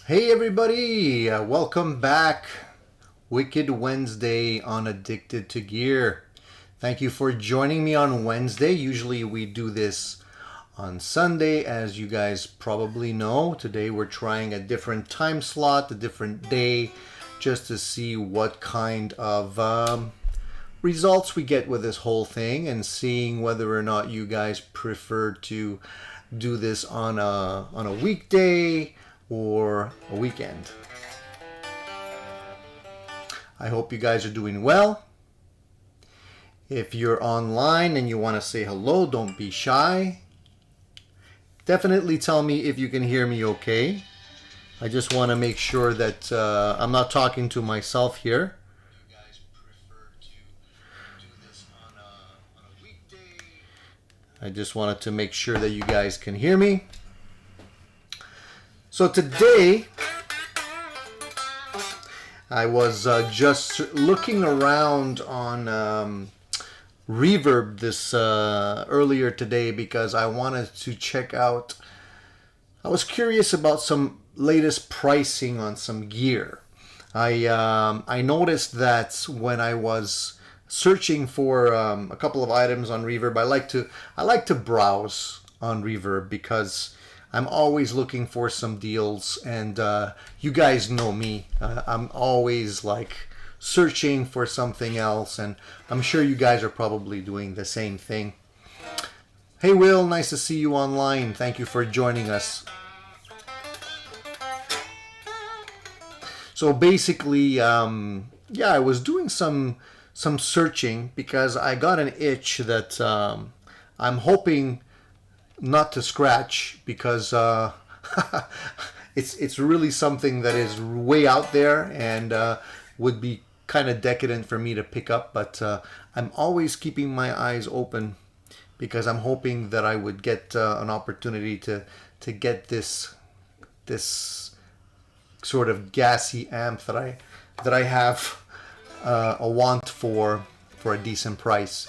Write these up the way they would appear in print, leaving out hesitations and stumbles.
Hey everybody, welcome back. Wicked Wednesday on Addicted to Gear. Thank you for joining me on Wednesday. Usually we do this on Sunday, as you guys probably know. Today we're trying a different time slot, a different day, just to see what kind of results we get with this whole thing and seeing whether or not you guys prefer to do this on a weekday or a weekend. I hope you guys are doing well. If you're online and you want to say hello, don't be shy. Definitely tell me if you can hear me okay. I just want to make sure that I'm not talking to myself here. You guys prefer to do this on a weekday? I just wanted to make sure that you guys can hear me. So today, I was just looking around on Reverb this earlier today because I wanted to check out. I was curious about some latest pricing on some gear. I noticed that when I was searching for a couple of items on Reverb, I like to browse on Reverb because I'm always looking for some deals, and you guys know me. I'm always like searching for something else, and I'm sure you guys are probably doing the same thing. Hey Will, nice to see you online. Thank you for joining us. So basically, I was doing some searching because I got an itch that I'm hoping not to scratch because it's really something that is way out there and would be kind of decadent for me to pick up, but I'm always keeping my eyes open because I'm hoping that I would get an opportunity to get this sort of gassy amp that I have a want for a decent price.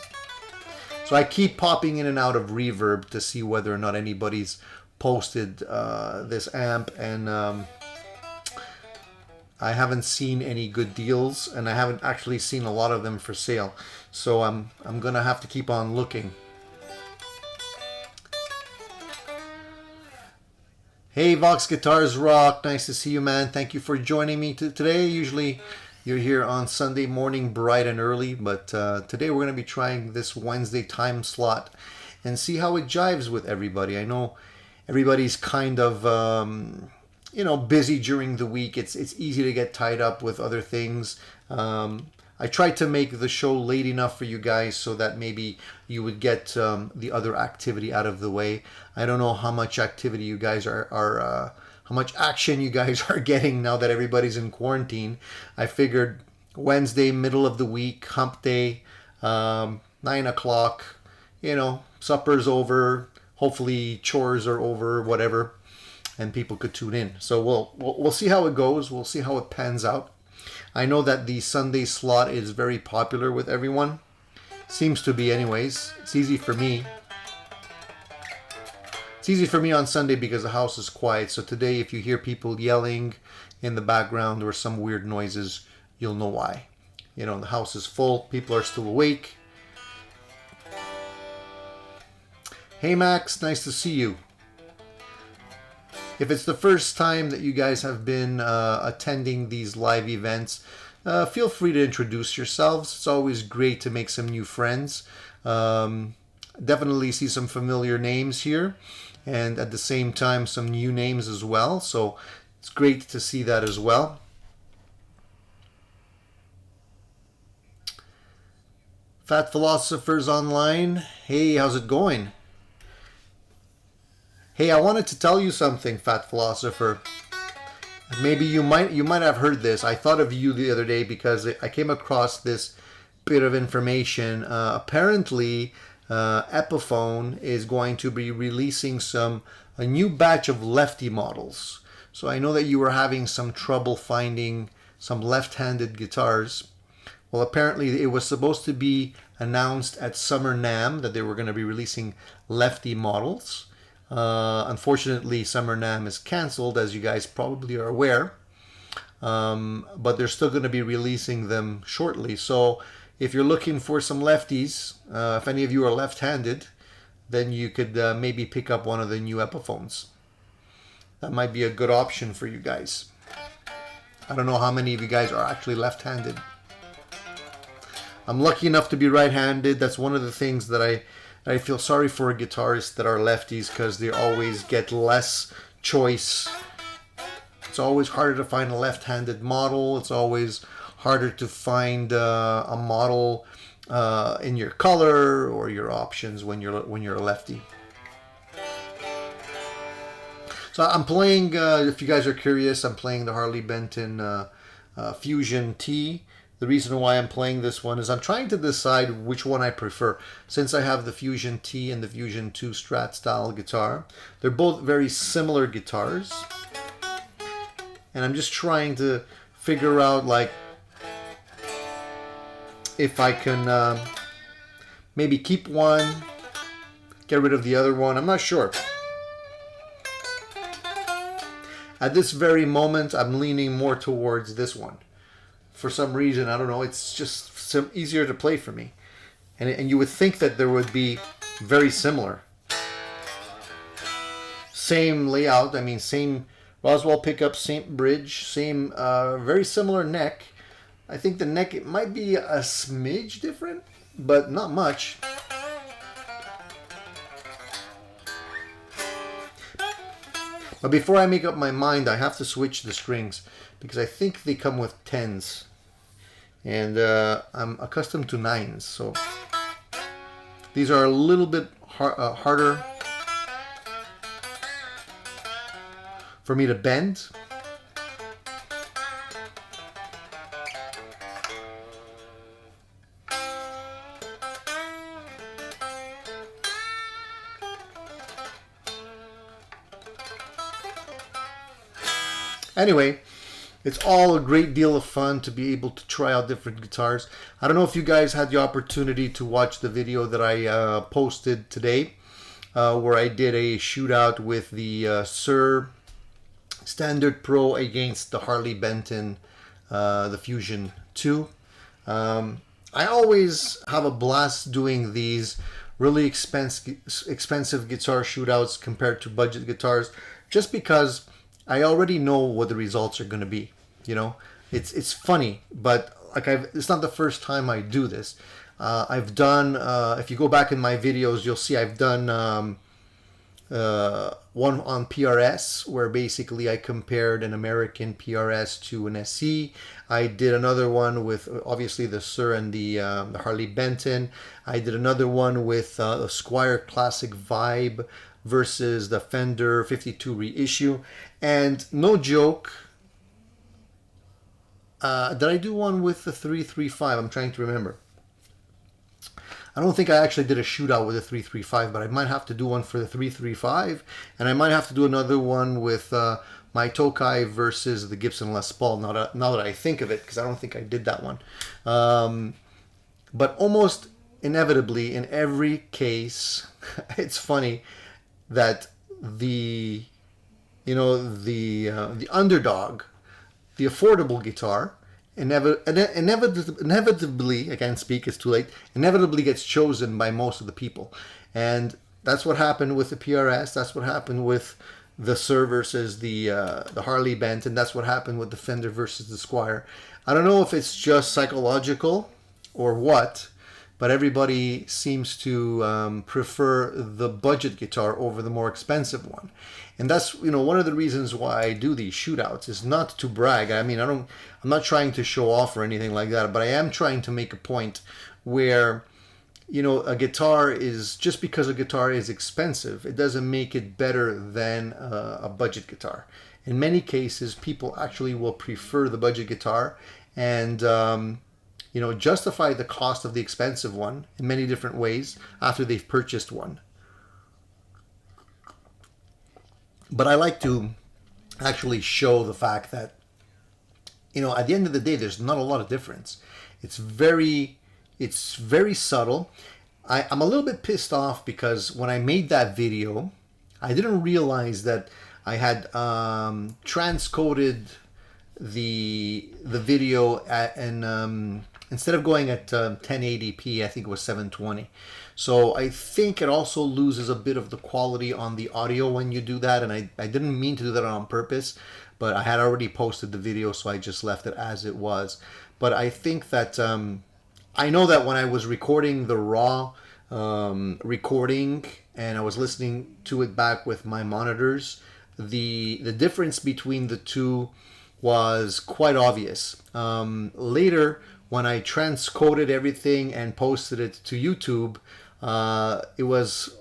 So I keep popping in and out of Reverb to see whether or not anybody's posted this amp, and I haven't seen any good deals, and I haven't actually seen a lot of them for sale. So I'm gonna have to keep on looking. Hey Vox Guitars Rock, nice to see you, man. Thank you for joining me today. Usually you're here on Sunday morning bright and early, but today we're going to be trying this Wednesday time slot and see how it jives with everybody. I know everybody's kind of busy during the week. It's easy to get tied up with other things. I tried to make the show late enough for you guys so that maybe you would get the other activity out of the way. I don't know how much activity you guys are how much action you guys are getting now that everybody's in quarantine. I figured Wednesday, middle of the week, hump day, 9 o'clock, supper's over, hopefully chores are over, whatever, and people could tune in. So we'll see how it goes. We'll see how it pans out. I know that the Sunday slot is very popular with everyone. Seems to be anyways. It's easy for me. It's easy for me on Sunday because the house is quiet. So today, if you hear people yelling in the background or some weird noises, you'll know why. The house is full. People are still awake. Hey Max, nice to see you. If it's the first time that you guys have been attending these live events, feel free to introduce yourselves. It's always great to make some new friends. Definitely see some familiar names here, and at the same time some new names as well. So it's great to see that as well. Fat Philosophers online. Hey, how's it going? Hey, I wanted to tell you something, Fat Philosopher. Maybe you might have heard this. I thought of you the other day because I came across this bit of information. Apparently, Epiphone is going to be releasing a new batch of lefty models. So I know that you were having some trouble finding some left-handed guitars. Well, apparently it was supposed to be announced at Summer NAMM that they were going to be releasing lefty models. Unfortunately, Summer NAMM is canceled, as you guys probably are aware. But they're still going to be releasing them shortly. So if you're looking for some lefties, if any of you are left-handed, then you could maybe pick up one of the new Epiphones. That might be a good option for you guys. I don't know how many of you guys are actually left-handed. I'm lucky enough to be right-handed. That's one of the things that I feel sorry for guitarists that are lefties, because they always get less choice. It's always harder to find a left-handed model. It's always harder to find a model in your color or your options when you're a lefty. So I'm playing, if you guys are curious, I'm playing the Harley Benton Fusion T. The reason why I'm playing this one is I'm trying to decide which one I prefer. Since I have the Fusion T and the Fusion 2 Strat style guitar, they're both very similar guitars. And I'm just trying to figure out, like, if I can maybe keep one, get rid of the other one. I'm not sure. At this very moment, I'm leaning more towards this one. For some reason, I don't know, it's just easier to play for me. And you would think that there would be very similar. Same layout, I mean, same Roswell pickup, same bridge, same very similar neck. I think the neck, it might be a smidge different, but not much. But before I make up my mind, I have to switch the strings, because I think they come with 10s. And I'm accustomed to 9s, so these are a little bit harder for me to bend. Anyway, it's all a great deal of fun to be able to try out different guitars. I don't know if you guys had the opportunity to watch the video that I posted today, where I did a shootout with the Sir Standard Pro against the Harley Benton, the Fusion 2. I always have a blast doing these really expensive guitar shootouts compared to budget guitars, just because I already know what the results are going to be. You know, it's funny, but like it's not the first time I do this. I've done, if you go back in my videos, you'll see I've done one on PRS, where basically I compared an American PRS to an SE. I did another one with obviously the Sir and the Harley Benton. I did another one with the Squier Classic Vibe versus the Fender 52 reissue. And no joke, did I do one with the 335? I'm trying to remember. I don't think I actually did a shootout with the 335, but I might have to do one for the 335, and I might have to do another one with my Tokai versus the Gibson Les Paul, now that I think of it, because I don't think I did that one. But almost inevitably, in every case, it's funny that the underdog, the affordable guitar, inevitably, I can't speak, it's too late, inevitably gets chosen by most of the people. And that's what happened with the PRS, that's what happened with the Sir versus the Harley Benton, that's what happened with the Fender versus the Squier. I don't know if it's just psychological or what, but everybody seems to prefer the budget guitar over the more expensive one. And that's, one of the reasons why I do these shootouts is not to brag. I mean, I'm not trying to show off or anything like that, but I am trying to make a point where, a guitar is, just because a guitar is expensive, it doesn't make it better than a budget guitar. In many cases, people actually will prefer the budget guitar and, justify the cost of the expensive one in many different ways after they've purchased one. But I like to actually show the fact that, at the end of the day, there's not a lot of difference. It's very subtle. I'm a little bit pissed off because when I made that video, I didn't realize that I had transcoded the video and instead of going at 1080p, I think it was 720. So I think it also loses a bit of the quality on the audio when you do that, and I didn't mean to do that on purpose, but I had already posted the video, so I just left it as it was. But I think that I know that when I was recording the raw recording and I was listening to it back with my monitors, the difference between the two was quite obvious. Later, when I transcoded everything and posted it to YouTube, it was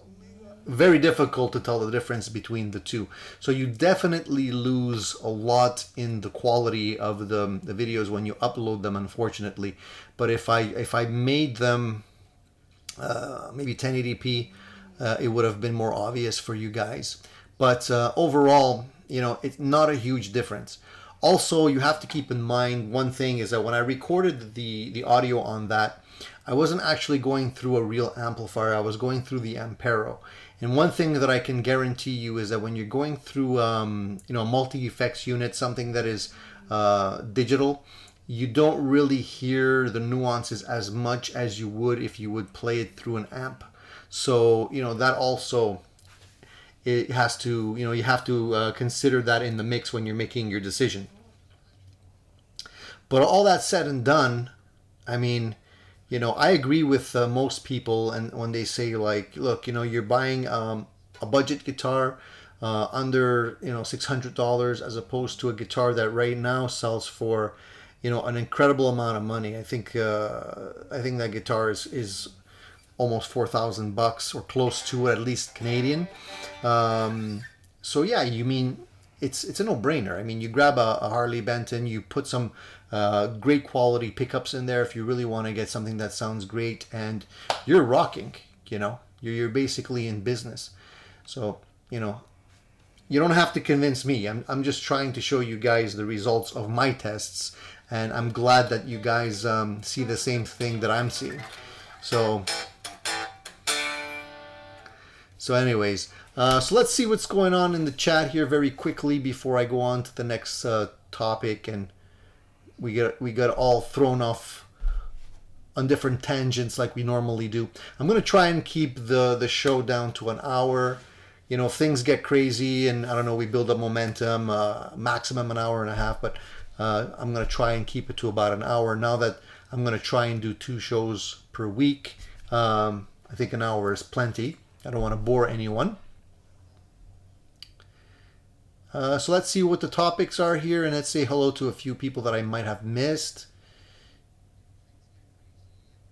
very difficult to tell the difference between the two. So you definitely lose a lot in the quality of the videos when you upload them, unfortunately. But if I made them maybe 1080p, it would have been more obvious for you guys. But overall, you know, it's not a huge difference. Also, you have to keep in mind one thing is that when I recorded the audio on that, I wasn't actually going through a real amplifier. I was going through the Ampero. And one thing that I can guarantee you is that when you're going through you know, a multi-effects unit, something that is digital, you don't really hear the nuances as much as you would if you would play it through an amp. So, you know, that also, it has to, you know, you have to consider that in the mix when you're making your decision. But all that said and done, I mean, you know, I agree with most people, and when they say like, look, you know, you're buying a budget guitar under, you know, $600 as opposed to a guitar that right now sells for, you know, an incredible amount of money. I think that guitar is almost $4,000 or close to it, at least Canadian. So yeah, you mean it's a no-brainer. I mean, you grab a Harley Benton, you put some great quality pickups in there if you really want to get something that sounds great, and you're rocking. You know, you're basically in business. So, you know, you don't have to convince me. I'm just trying to show you guys the results of my tests, and I'm glad that you guys see the same thing that I'm seeing. So anyways, so let's see what's going on in the chat here very quickly before I go on to the next topic, and we got all thrown off on different tangents like we normally do. I'm going to try and keep the show down to an hour. You know, if things get crazy and, I don't know, we build up momentum, maximum an hour and a half, but I'm going to try and keep it to about an hour. Now that I'm going to try and do 2 shows per week, I think an hour is plenty. I don't want to bore anyone. So let's see what the topics are here, and let's say hello to a few people that I might have missed.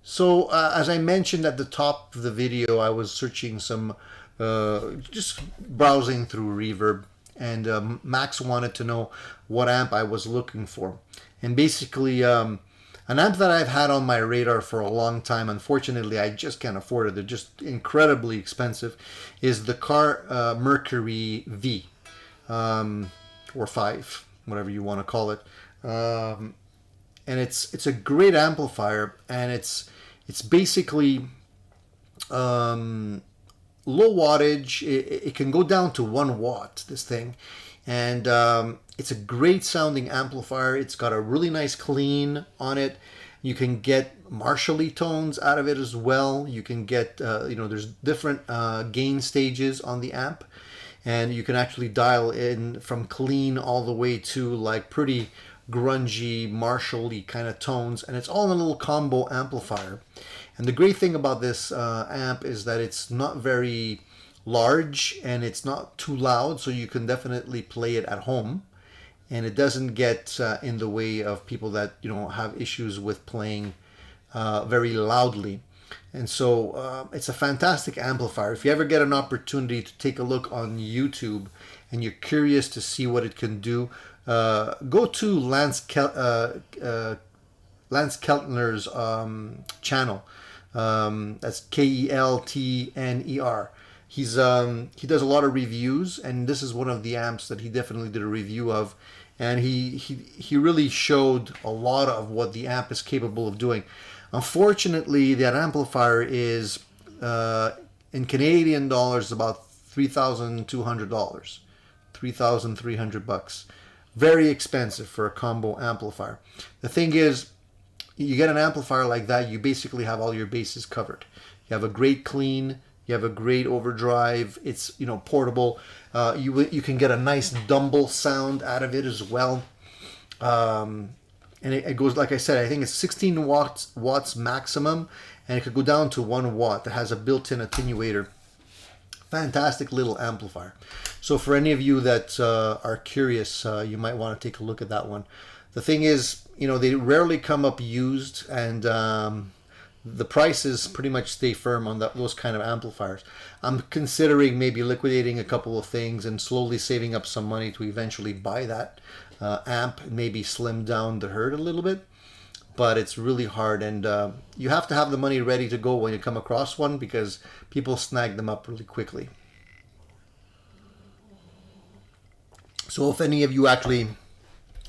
So as I mentioned at the top of the video, I was searching some, just browsing through Reverb, and Max wanted to know what amp I was looking for. And basically, an amp that I've had on my radar for a long time, unfortunately I just can't afford it, they're just incredibly expensive, is the Car Mercury V, or 5, whatever you want to call it. And it's a great amplifier, and it's basically low wattage. It can go down to 1 watt, this thing, and it's a great sounding amplifier. It's got a really nice clean on it. You can get Marshall-y tones out of it as well. You can get you know, there's different gain stages on the amp, and you can actually dial in from clean all the way to like pretty grungy Marshall-y kind of tones, and it's all in a little combo amplifier. And the great thing about this amp is that it's not very large and it's not too loud, so you can definitely play it at home, and it doesn't get in the way of people that, you know, have issues with playing very loudly. And so it's a fantastic amplifier. If you ever get an opportunity to take a look on YouTube and you're curious to see what it can do, go to Lance Keltner's channel. That's Keltner. He does a lot of reviews, and this is one of the amps that he definitely did a review of, and he really showed a lot of what the amp is capable of doing. Unfortunately, that amplifier is in Canadian dollars about $3,200, $3,300. Very expensive for a combo amplifier. The thing is, you get an amplifier like that, you basically have all your bases covered. You have a great clean, you have a great overdrive. It's, you know, portable. You can get a nice dumble sound out of it as well. And it goes, like I said, I think it's 16 watts maximum, and it could go down to 1 watt. It has a built-in attenuator. Fantastic little amplifier. So for any of you that are curious, you might want to take a look at that one. The thing is, you know, they rarely come up used, and the prices pretty much stay firm on those kind of amplifiers. I'm considering maybe liquidating a couple of things and slowly saving up some money to eventually buy that amp, maybe slim down the herd a little bit. But it's really hard, and you have to have the money ready to go when you come across one, because people snag them up really quickly. So if any of you actually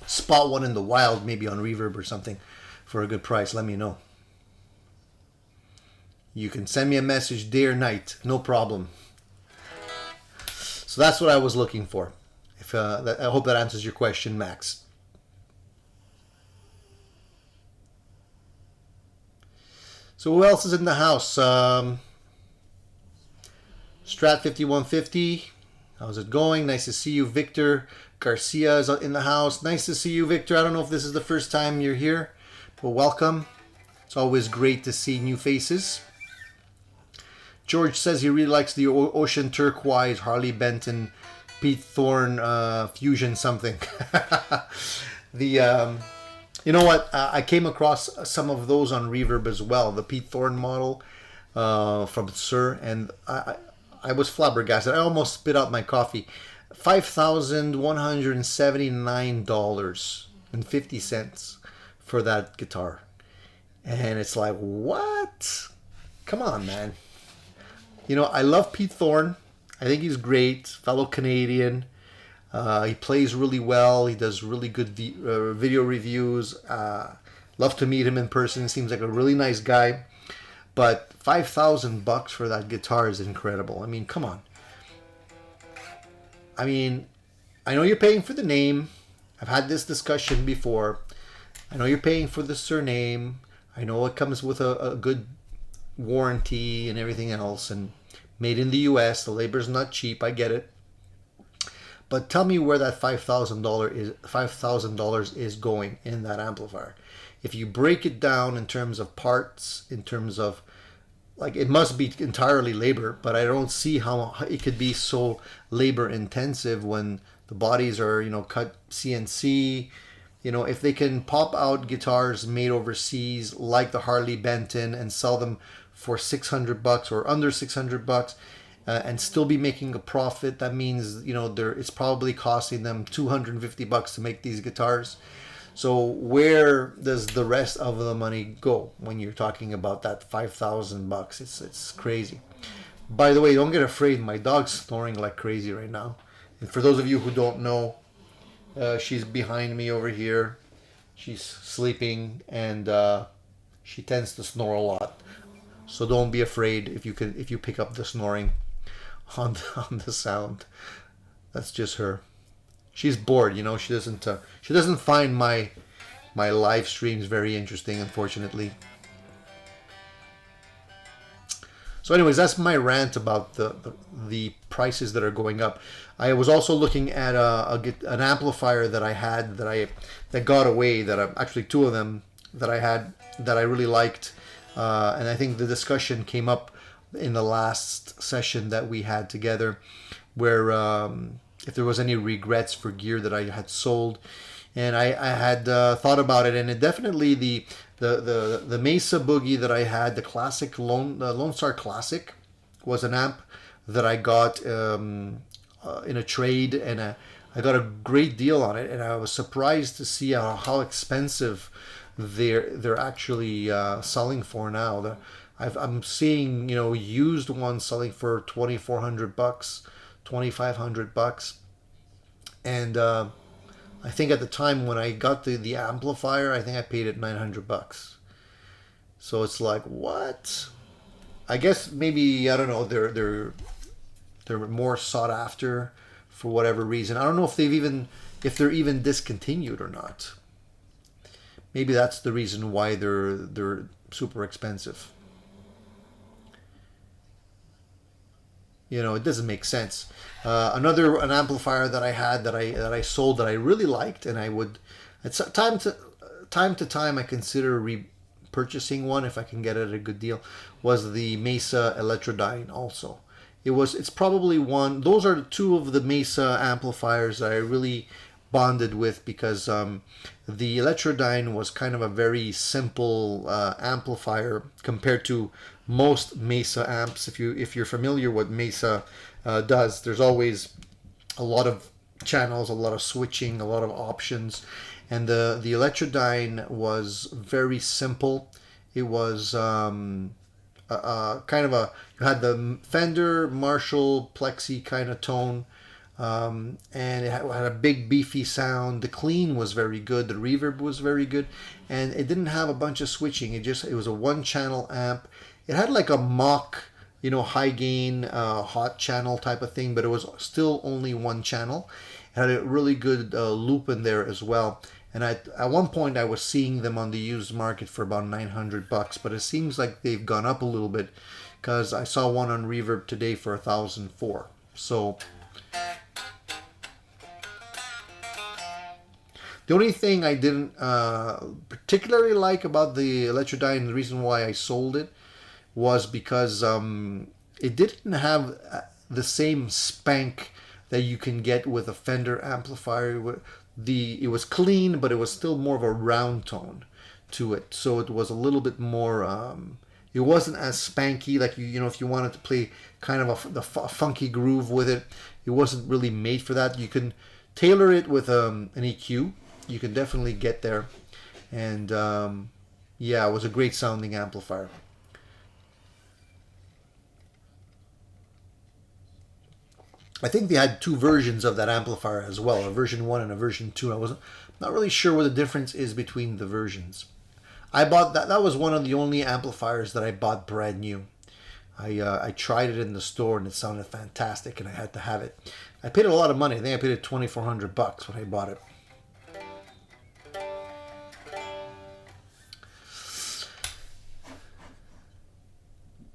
spot one in the wild, maybe on Reverb or something, for a good price, let me know. You can send me a message day or night, no problem. So that's what I was looking for. I hope that answers your question, Max. So who else is in the house? Strat 5150. How's it going? Nice to see you. Victor Garcia is in the house. Nice to see you, Victor. I don't know if this is the first time you're here, but welcome. It's always great to see new faces. George says he really likes the Ocean Turquoise, Harley Benton, Pete Thorne Fusion something. You know what? I came across some of those on Reverb as well. The Pete Thorne model from Sir, and I was flabbergasted. I almost spit out my coffee. $5,179.50 for that guitar. And it's like, what? Come on, man. You know, I love Pete Thorne. I think he's great. Fellow Canadian. He plays really well. He does really good video reviews. Love to meet him in person. Seems like a really nice guy. But $5,000 for that guitar is incredible. I mean, come on. I mean, I know you're paying for the name. I've had this discussion before. I know you're paying for the surname. I know it comes with a good warranty and everything else. And made in the US. The labor's not cheap. I get it. But tell me where that $5,000 is going in that amplifier. If you break it down in terms of parts, in terms of, like, it must be entirely labor, but I don't see how it could be so labor intensive when the bodies are, you know, cut CNC. You know, if they can pop out guitars made overseas like the Harley Benton and sell them for $600 or under $600, and still be making a profit, that means, you know, it's probably costing them $250 to make these guitars. So where does the rest of the money go when you're talking about that $5,000? It's crazy. By the way, don't get afraid. My dog's snoring like crazy right now. And for those of you who don't know, she's behind me over here. She's sleeping, and she tends to snore a lot. So don't be afraid if you pick up the snoring on the sound. That's just her. She's bored, you know. She doesn't find my live streams very interesting, unfortunately. So anyways, that's my rant about the prices that are going up. I was also looking at an amplifier that I had that got away, actually two of them that I had that I really liked, and I think the discussion came up in the last session that we had together, where if there was any regrets for gear that I had sold, and I had thought about it, and it definitely the Mesa Boogie that I had, the classic Lone Star Classic, was an amp that I got in a trade, and I got a great deal on it, and I was surprised to see how expensive they're actually selling for now. I'm seeing, you know, used ones selling for $2,400, $2,500, and I think at the time when I got the amplifier, I think I paid it $900. So it's like, what? I guess maybe, I don't know, they're they're more sought after for whatever reason. I don't know if they're even discontinued or not. Maybe that's the reason why they're super expensive. It doesn't make sense. An amplifier that I had that I sold that I really liked, and I would at time to time I consider repurchasing one if I can get it at a good deal, was the Mesa Electrodyne. Also, it's probably one. Those are two of the Mesa amplifiers that I really bonded with, because the Electrodyne was kind of a very simple amplifier compared to most Mesa amps. If you're familiar with Mesa does, there's always a lot of channels, a lot of switching, a lot of options, and the Electrodyne was very simple. It was kind of you had the Fender Marshall Plexi kind of tone. And it had a big beefy sound. The clean was very good. The reverb was very good, and it didn't have a bunch of switching. It was a one channel amp. It had like a mock, high gain, hot channel type of thing, but it was still only one channel. It had a really good loop in there as well. And at one point I was seeing them on the used market for about $900, but it seems like they've gone up a little bit, because I saw one on Reverb today for $1,004. So the only thing I didn't particularly like about the Electrodyne, the reason why I sold it, was because it didn't have the same spank that you can get with a Fender amplifier. It was clean, but it was still more of a round tone to it. So it was a little bit more. It wasn't as spanky, like if you wanted to play kind of a funky groove with it. It wasn't really made for that. You can tailor it with an EQ. You can definitely get there, and yeah, it was a great sounding amplifier. I think they had two versions of that amplifier as well, a version 1 and a version 2. I wasn't not really sure what the difference is between the versions. I bought that. That was one of the only amplifiers that I bought brand new. I tried it in the store and it sounded fantastic, and I had to have it. I paid a lot of money. I think I paid it $2,400 when I bought it.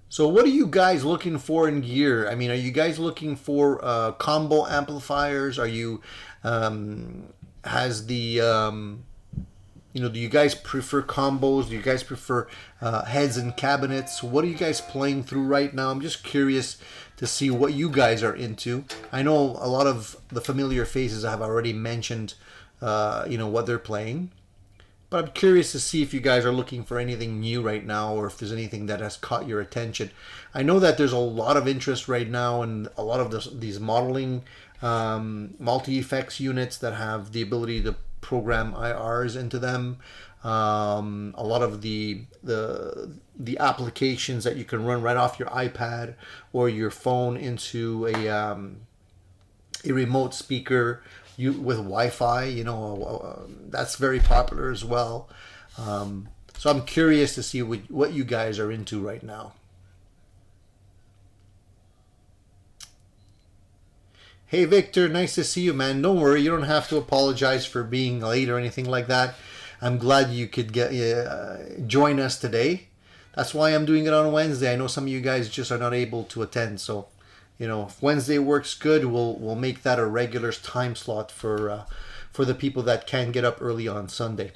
So what are you guys looking for in gear? I mean, are you guys looking for combo amplifiers? Are you do you guys prefer combos? Do you guys prefer heads and cabinets? What are you guys playing through right now? I'm just curious to see what you guys are into. I know a lot of the familiar faces have already mentioned what they're playing. But I'm curious to see if you guys are looking for anything new right now, or if there's anything that has caught your attention. I know that there's a lot of interest right now in a lot of these modeling multi-effects units that have the ability to program IRs into them. A lot of the applications that you can run right off your iPad or your phone into a remote speaker. With Wi-Fi, that's very popular as well. So I'm curious to see what you guys are into right now. Hey Victor, nice to see you, man. Don't worry, you don't have to apologize for being late or anything like that. I'm glad you could join us today. That's why I'm doing it on Wednesday. I know some of you guys just are not able to attend, so if Wednesday works good, we'll make that a regular time slot for the people that can get up early on Sunday.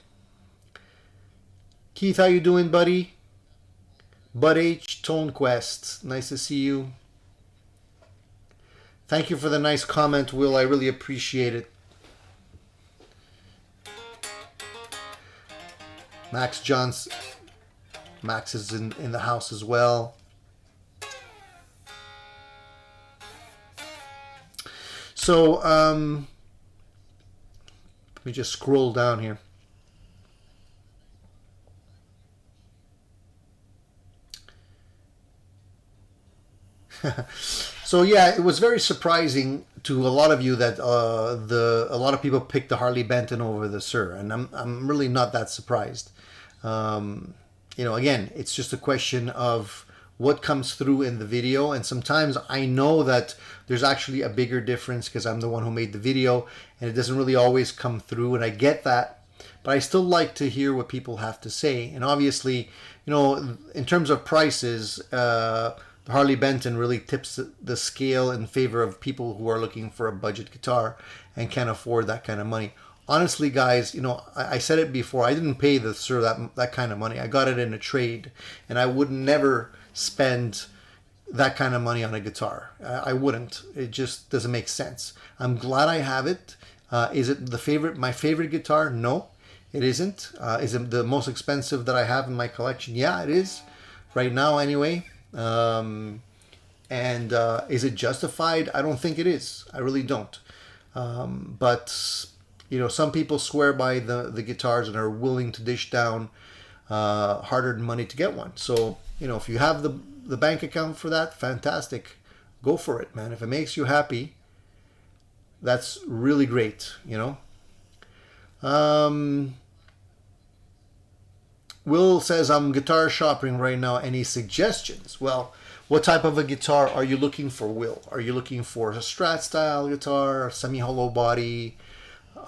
Keith, how you doing, buddy? Bud H, Tone Quest, nice to see you. Thank you for the nice comment, Will. I really appreciate it. Max is in the house as well. So, let me just scroll down here. So yeah, it was very surprising to a lot of you that a lot of people picked the Harley Benton over the Sur, and I'm really not that surprised. Again, it's just a question of what comes through in the video. And sometimes I know that there's actually a bigger difference because I'm the one who made the video and it doesn't really always come through, and I get that. But I still like to hear what people have to say. And obviously, you know, in terms of prices, Harley Benton really tips the scale in favor of people who are looking for a budget guitar and can't afford that kind of money. Honestly, guys, you know, I said it before, I didn't pay that kind of money. I got it in a trade, and I would never spend that kind of money on a guitar. I wouldn't. It just doesn't make sense. I'm glad I have it. Is it my favorite guitar? No, it isn't. Is it the most expensive that I have in my collection? Yeah, it is. Right now, anyway. Is it justified? I don't think it is. I really don't. But you know, some people swear by the guitars and are willing to dish down hard-earned money to get one. So, you know, if you have the bank account for that, fantastic. Go for it, man. If it makes you happy, that's really great, you know. Will says, I'm guitar shopping right now. Any suggestions? Well, what type of a guitar are you looking for, Will? Are you looking for a Strat style guitar, a semi-hollow body?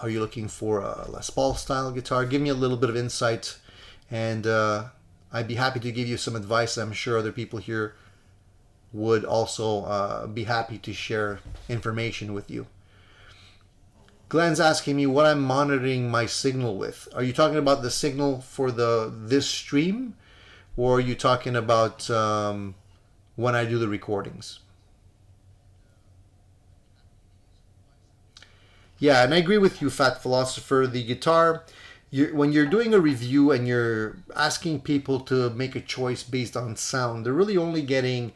Are you looking for a Les Paul style guitar? Give me a little bit of insight, and I'd be happy to give you some advice. I'm sure other people here would also be happy to share information with you. Glenn's asking me what I'm monitoring my signal with. Are you talking about the signal for this stream, or are you talking about when I do the recordings? Yeah, and I agree with you, Fat Philosopher. The guitar, when you're doing a review and you're asking people to make a choice based on sound, they're really only getting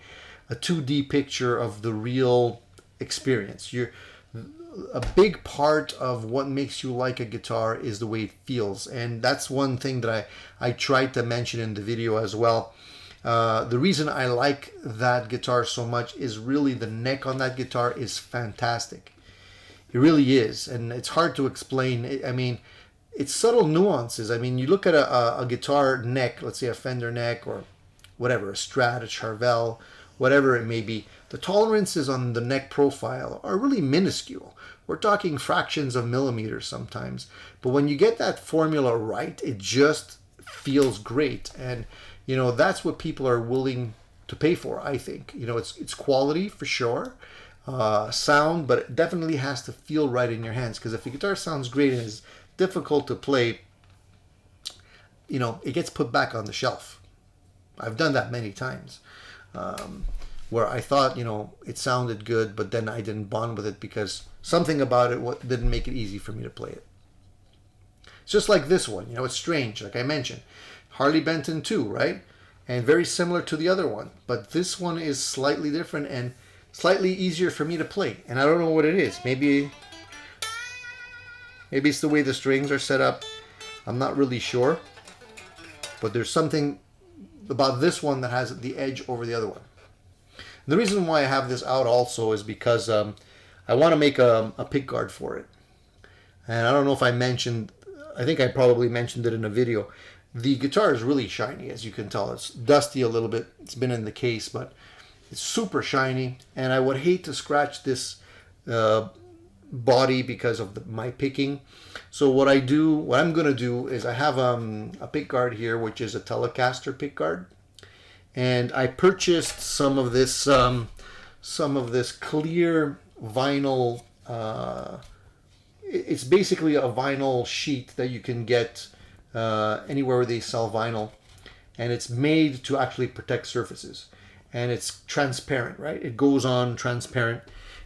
a 2D picture of the real experience. A big part of what makes you like a guitar is the way it feels, and that's one thing that I tried to mention in the video as well. The reason I like that guitar so much is really the neck on that guitar is fantastic. It really is, and it's hard to explain. I mean, it's subtle nuances. I mean, you look at a guitar neck, let's say a Fender neck or whatever, a Strat, a Charvel, whatever it may be, the tolerances on the neck profile are really minuscule. We're talking fractions of millimeters sometimes. But when you get that formula right, it just feels great. And, you know, that's what people are willing to pay for, I think. You know, it's quality for sure. Sound, but it definitely has to feel right in your hands, because if the guitar sounds great and is difficult to play, you know, it gets put back on the shelf. I've done that many times, where I thought, you know, it sounded good, but then I didn't bond with it because something about it didn't make it easy for me to play it. It's just like this one, you know, it's strange, like I mentioned. Harley Benton 2, right? And very similar to the other one, but this one is slightly different and slightly easier for me to play, and I don't know what it is. Maybe it's the way the strings are set up. I'm not really sure, but there's something about this one that has the edge over the other one. And the reason why I have this out also is because I want to make a pick guard for it, and I don't know if I think I probably mentioned it in a video. The guitar is really shiny, as you can tell. It's dusty a little bit. It's been in the case, but it's super shiny, and I would hate to scratch this body because of my picking. So what I'm going to do is I have a pick guard here, which is a Telecaster pick guard, and I purchased some of this clear vinyl. It's basically a vinyl sheet that you can get anywhere where they sell vinyl, and it's made to actually protect surfaces. And it's transparent, right? It goes on transparent.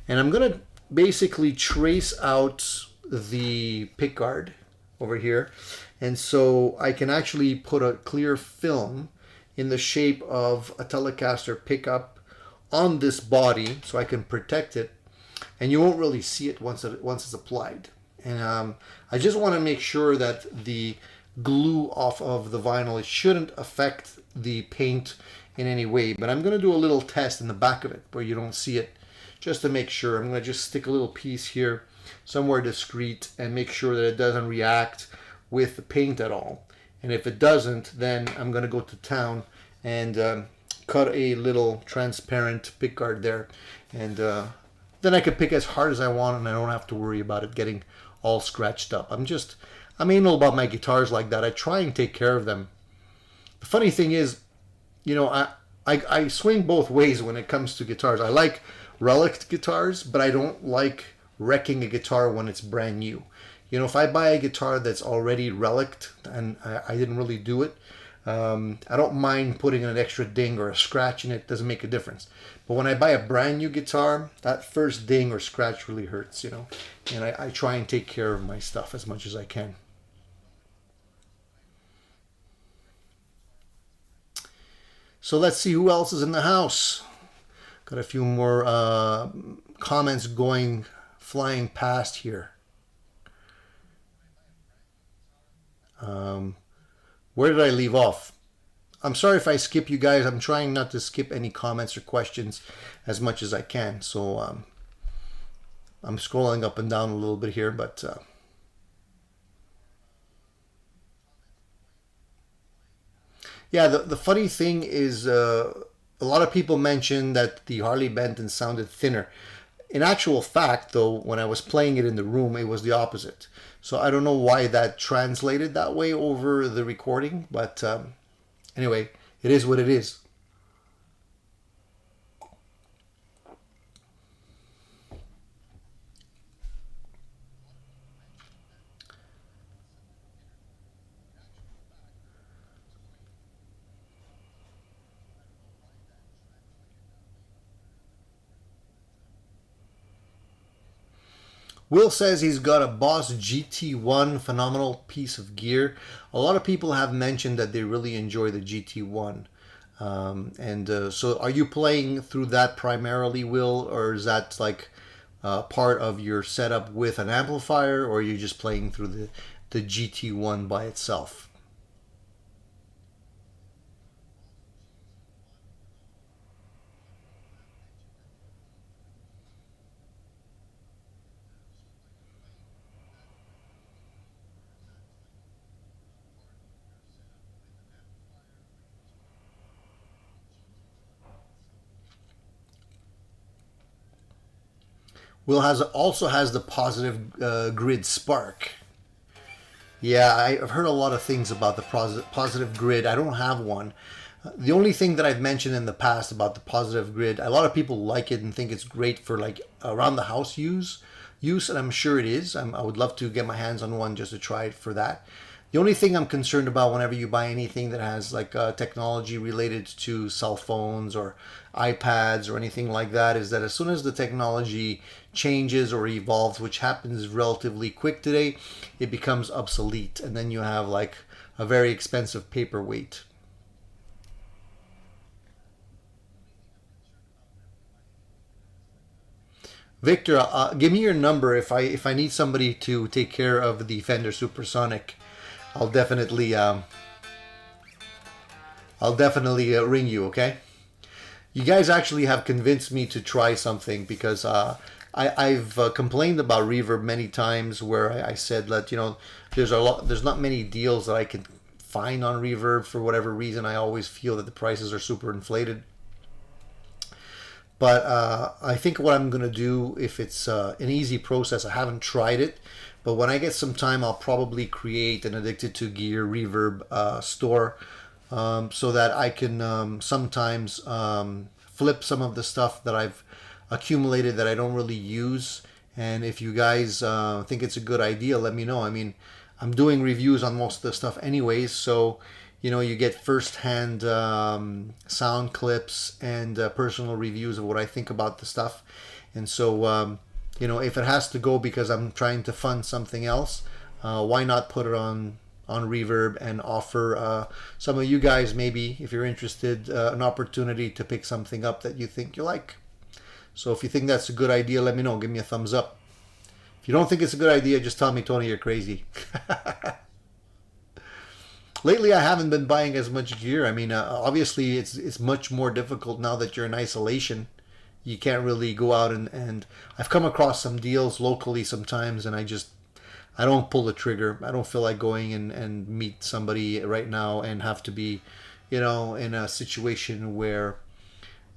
And I'm going to basically trace out the pick guard over here. And so I can actually put a clear film in the shape of a Telecaster pickup on this body so I can protect it. And you won't really see it once it's applied. And I just want to make sure that the glue off of the vinyl, it shouldn't affect the paint in any way, but I'm going to do a little test in the back of it where you don't see it, just to make sure. I'm going to just stick a little piece here somewhere discreet and make sure that it doesn't react with the paint at all. And if it doesn't, then I'm going to go to town and cut a little transparent pick guard there, and then I could pick as hard as I want, and I don't have to worry about it getting all scratched up. I'm anal about my guitars like that. I try and take care of them. The funny thing is, you know, I swing both ways when it comes to guitars. I like relic guitars, but I don't like wrecking a guitar when it's brand new. You know, if I buy a guitar that's already reliced and I didn't really do it, I don't mind putting an extra ding or a scratch in it. It doesn't make a difference. But when I buy a brand new guitar, that first ding or scratch really hurts, you know. And I try and take care of my stuff as much as I can. So let's see who else is in the house. Got a few more comments flying past here. Where did I leave off? I'm sorry if I skip you guys. I'm trying not to skip any comments or questions as much as I can. So I'm scrolling up and down a little bit here, but yeah, the funny thing is a lot of people mentioned that the Harley Benton sounded thinner. In actual fact, though, when I was playing it in the room, it was the opposite. So I don't know why that translated that way over the recording, but anyway, it is what it is. Will says he's got a Boss GT1, phenomenal piece of gear. A lot of people have mentioned that they really enjoy the GT1. So are you playing through that primarily, Will, or is that like part of your setup with an amplifier, or are you just playing through the GT1 by itself? Will also has the positive grid spark. Yeah, I've heard a lot of things about the positive grid. I don't have one. The only thing that I've mentioned in the past about the positive grid, a lot of people like it and think it's great for like around the house use, and I'm sure it is. I would love to get my hands on one just to try it for that. The only thing I'm concerned about whenever you buy anything that has like technology related to cell phones or iPads or anything like that is that as soon as the technology changes or evolves, which happens relatively quick today, it becomes obsolete, and then you have like a very expensive paperweight. Victor, give me your number if I need somebody to take care of the Fender Supersonic. I'll definitely ring you. Okay. You guys actually have convinced me to try something because I've complained about reverb many times where I said that, you know, there's not many deals that I can find on reverb for whatever reason. I always feel that the prices are super inflated. But I think what I'm going to do, if it's an easy process, I haven't tried it, but when I get some time, I'll probably create an Addicted to Gear reverb store so that I can sometimes flip some of the stuff that I've accumulated that I don't really use. And if you guys think it's a good idea, let me know. I mean, I'm doing reviews on most of the stuff anyways, so you know, you get first-hand sound clips and personal reviews of what I think about the stuff. And so, you know, if it has to go because I'm trying to fund something else, why not put it on Reverb and offer some of you guys, maybe, if you're interested, an opportunity to pick something up that you think you like. So if you think that's a good idea, let me know. Give me a thumbs up. If you don't think it's a good idea, just tell me, Tony, you're crazy. Lately, I haven't been buying as much gear. I mean, obviously, it's much more difficult now that you're in isolation. You can't really go out and I've come across some deals locally sometimes, and I don't pull the trigger. I don't feel like going and meet somebody right now and have to be, in a situation where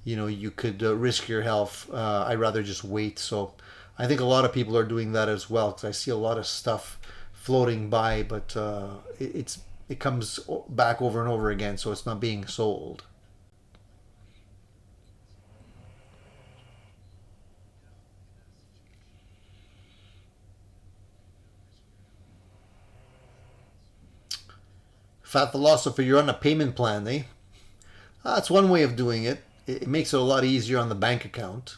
you could risk your health. I'd rather just wait. So I think a lot of people are doing that as well, because I see a lot of stuff floating by, but it comes back over and over again, so it's not being sold. Fat philosopher, you're on a payment plan, eh? That's one way of doing it. It makes it a lot easier on the bank account.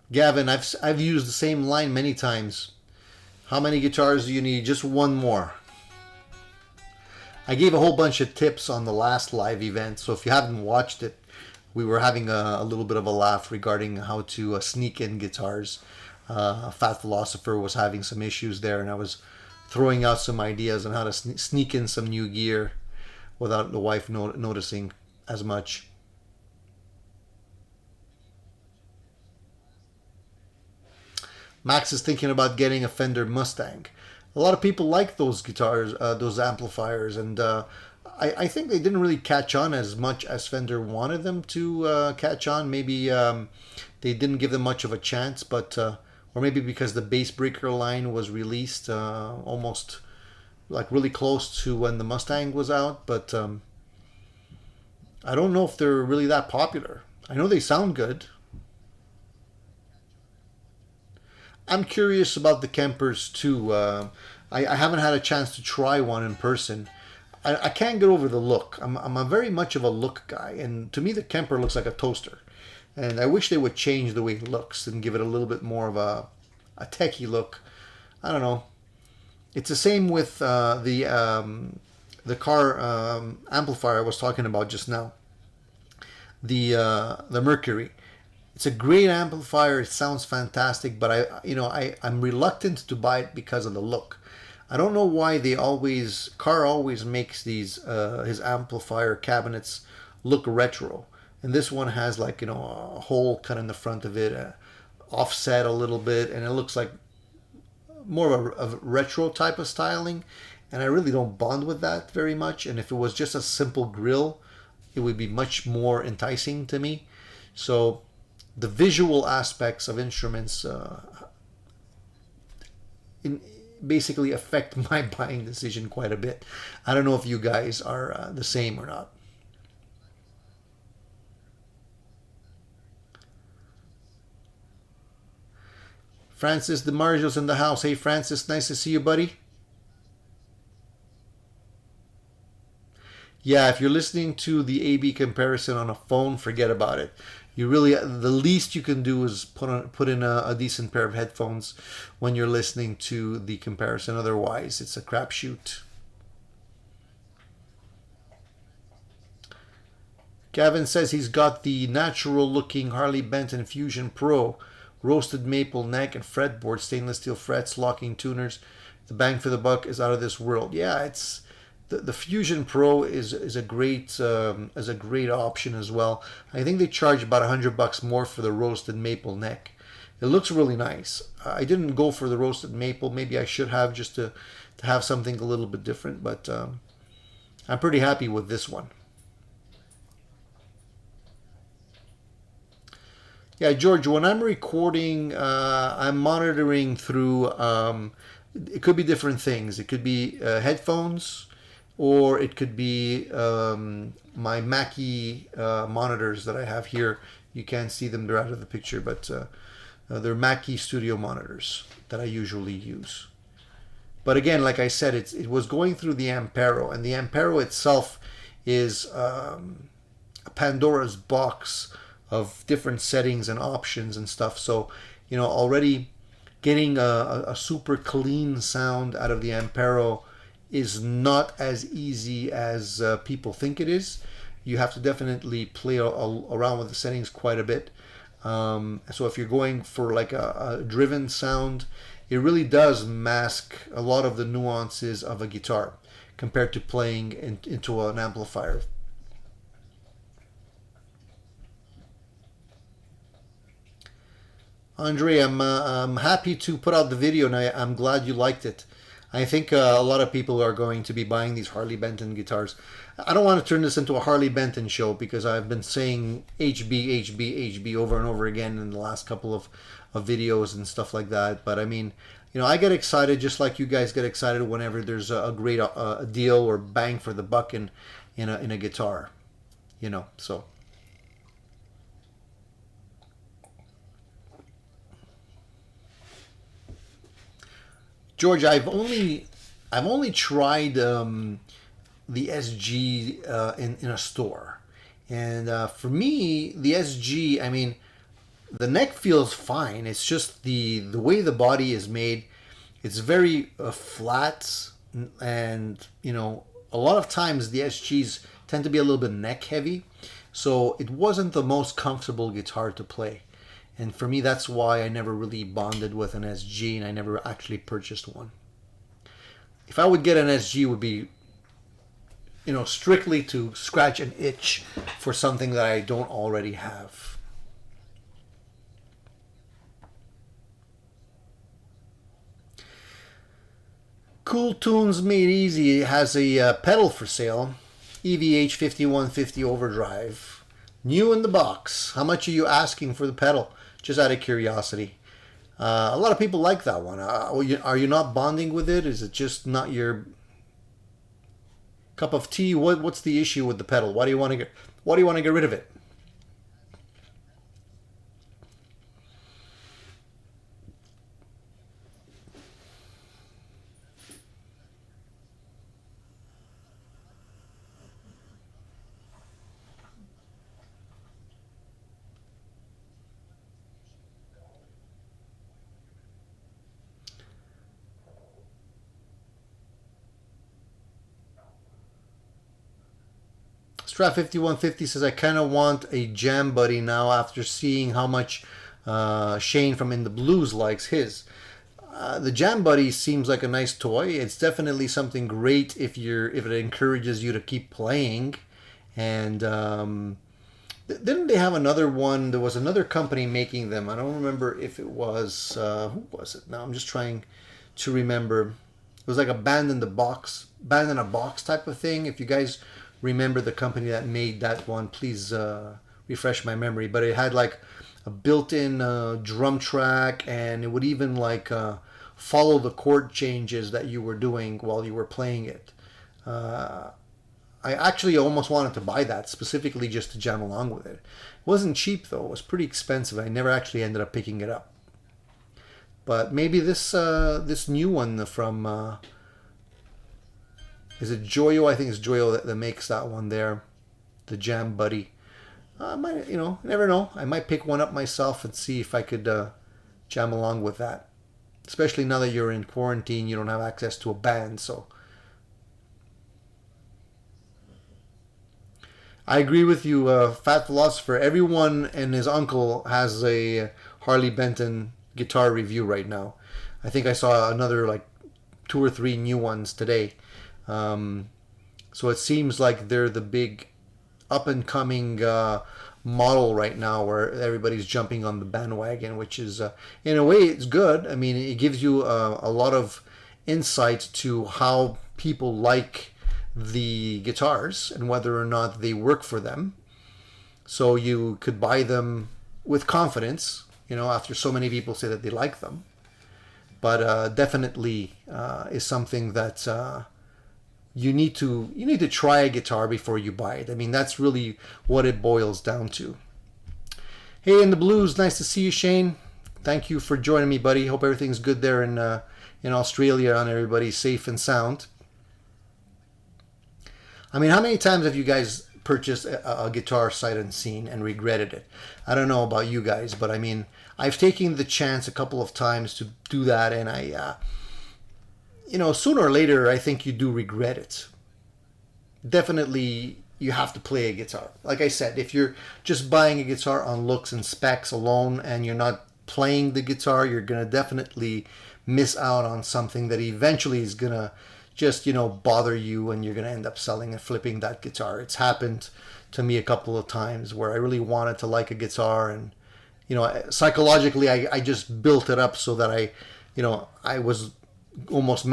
Gavin, I've used the same line many times. How many guitars do you need? Just one more. I gave a whole bunch of tips on the last live event, so if you haven't watched it, we were having a little bit of a laugh regarding how to sneak in guitars. Fat Philosopher was having some issues there, and I was throwing out some ideas on how to sneak in some new gear without the wife noticing as much. Max is thinking about getting a Fender Mustang. A lot of people like those guitars, those amplifiers, and I think they didn't really catch on as much as Fender wanted them to catch on. Maybe they didn't give them much of a chance, but or maybe because the bass breaker line was released almost like really close to when the Mustang was out. But I don't know if they're really that popular. I know they sound good. I'm curious about the Kempers too. I haven't had a chance to try one in person. I can't get over the look. I'm a very much of a look guy, and to me the Kemper looks like a toaster. And I wish they would change the way it looks and give it a little bit more of a techie look. I don't know. It's the same with the car amplifier I was talking about just now. The Mercury. It's a great amplifier. It sounds fantastic, but I'm reluctant to buy it because of the look. I don't know why Carr always makes these his amplifier cabinets look retro, and this one has like a hole cut in the front of it, offset a little bit, and it looks like more of a retro type of styling, and I really don't bond with that very much. And if it was just a simple grill, it would be much more enticing to me. So the visual aspects of instruments basically affect my buying decision quite a bit. I don't know if you guys are the same or not. Francis DeMario's in the house. Hey Francis, nice to see you, buddy. Yeah, if you're listening to the A/B comparison on a phone, forget about it. The least you can do is put in a decent pair of headphones when you're listening to the comparison. Otherwise, it's a crapshoot. Gavin says he's got the natural looking Harley Benton Fusion Pro, roasted maple neck and fretboard, stainless steel frets, locking tuners. The bang for the buck is out of this world. Yeah, it's the Fusion Pro is a great option as well. I think they charge about $100 more for the roasted maple neck. It looks really nice. I didn't go for the roasted maple. Maybe I should have, just to have something a little bit different. But I'm pretty happy with this one. Yeah, George, when I'm recording, I'm monitoring through, it could be different things. It could be headphones, or it could be my Mackie monitors that I have here. You can't see them, they're out of the picture, but they're Mackie studio monitors that I usually use. But again, like I said, it was going through the Ampero, and the Ampero itself is a Pandora's box of different settings and options and stuff. So, already getting a super clean sound out of the Ampero is not as easy as people think it is. You have to definitely play around with the settings quite a bit. So if you're going for like a driven sound, it really does mask a lot of the nuances of a guitar compared to playing into an amplifier. Andre, I'm happy to put out the video, and I'm glad you liked it. I think a lot of people are going to be buying these Harley Benton guitars. I don't want to turn this into a Harley Benton show because I've been saying HB, HB, HB over and over again in the last couple of videos and stuff like that. But I mean, you know, I get excited just like you guys get excited whenever there's a great deal or bang for the buck in a guitar, you know. So George, I've only tried the SG in a store, and for me, the SG, I mean, the neck feels fine. It's just the way the body is made. It's very flat, and you know, a lot of times the SGs tend to be a little bit neck heavy, so it wasn't the most comfortable guitar to play. And for me, that's why I never really bonded with an SG, and I never actually purchased one. If I would get an SG, it would be, you know, strictly to scratch an itch for something that I don't already have. Cool Tunes Made Easy has a pedal for sale, EVH 5150 Overdrive, new in the box. How much are you asking for the pedal? Just out of curiosity. A lot of people like that one. Are you not bonding with it? Is it just not your cup of tea? What's the issue with the pedal? Why do you want to get rid of it? Strat 5150 says, I kind of want a jam buddy now after seeing how much Shane from In the Blues likes his. The Jam Buddy seems like a nice toy. It's definitely something great if it encourages you to keep playing. And didn't they have another one? There was another company making them. I don't remember if it was who was it? Now I'm just trying to remember. It was like a band in a box type of thing. If you guys remember the company that made that one, please refresh my memory. But it had like a built-in drum track, and it would even like follow the chord changes that you were doing while you were playing it. I actually almost wanted to buy that specifically just to jam along with it. It wasn't cheap though. It was pretty expensive. I never actually ended up picking it up. But maybe this new one from is it Joyo? I think it's Joyo that makes that one there, the Jam Buddy. I might, you know, never know. I might pick one up myself and see if I could jam along with that. Especially now that you're in quarantine, you don't have access to a band. So I agree with you, Fat Philosopher. Everyone and his uncle has a Harley Benton guitar review right now. I think I saw another like 2 or 3 new ones today. So it seems like they're the big up and coming model right now where everybody's jumping on the bandwagon, which is in a way it's good. I mean, it gives you a lot of insight to how people like the guitars and whether or not they work for them. So you could buy them with confidence, you know, after so many people say that they like them. But definitely is something that you need to try a guitar before you buy it. I mean, that's really what it boils down to. Hey, In the Blues, nice to see you, Shane. Thank you for joining me, buddy. Hope everything's good there in Australia and everybody's safe and sound. I mean, how many times have you guys purchased a guitar sight unseen and regretted it? I don't know about you guys, but I mean, I've taken the chance a couple of times to do that, and I sooner or later, I think you do regret it. Definitely, you have to play a guitar. Like I said, if you're just buying a guitar on looks and specs alone and you're not playing the guitar, you're going to definitely miss out on something that eventually is going to just, bother you, and you're going to end up selling and flipping that guitar. It's happened to me a couple of times where I really wanted to like a guitar, and psychologically, I just built it up so that I was almost,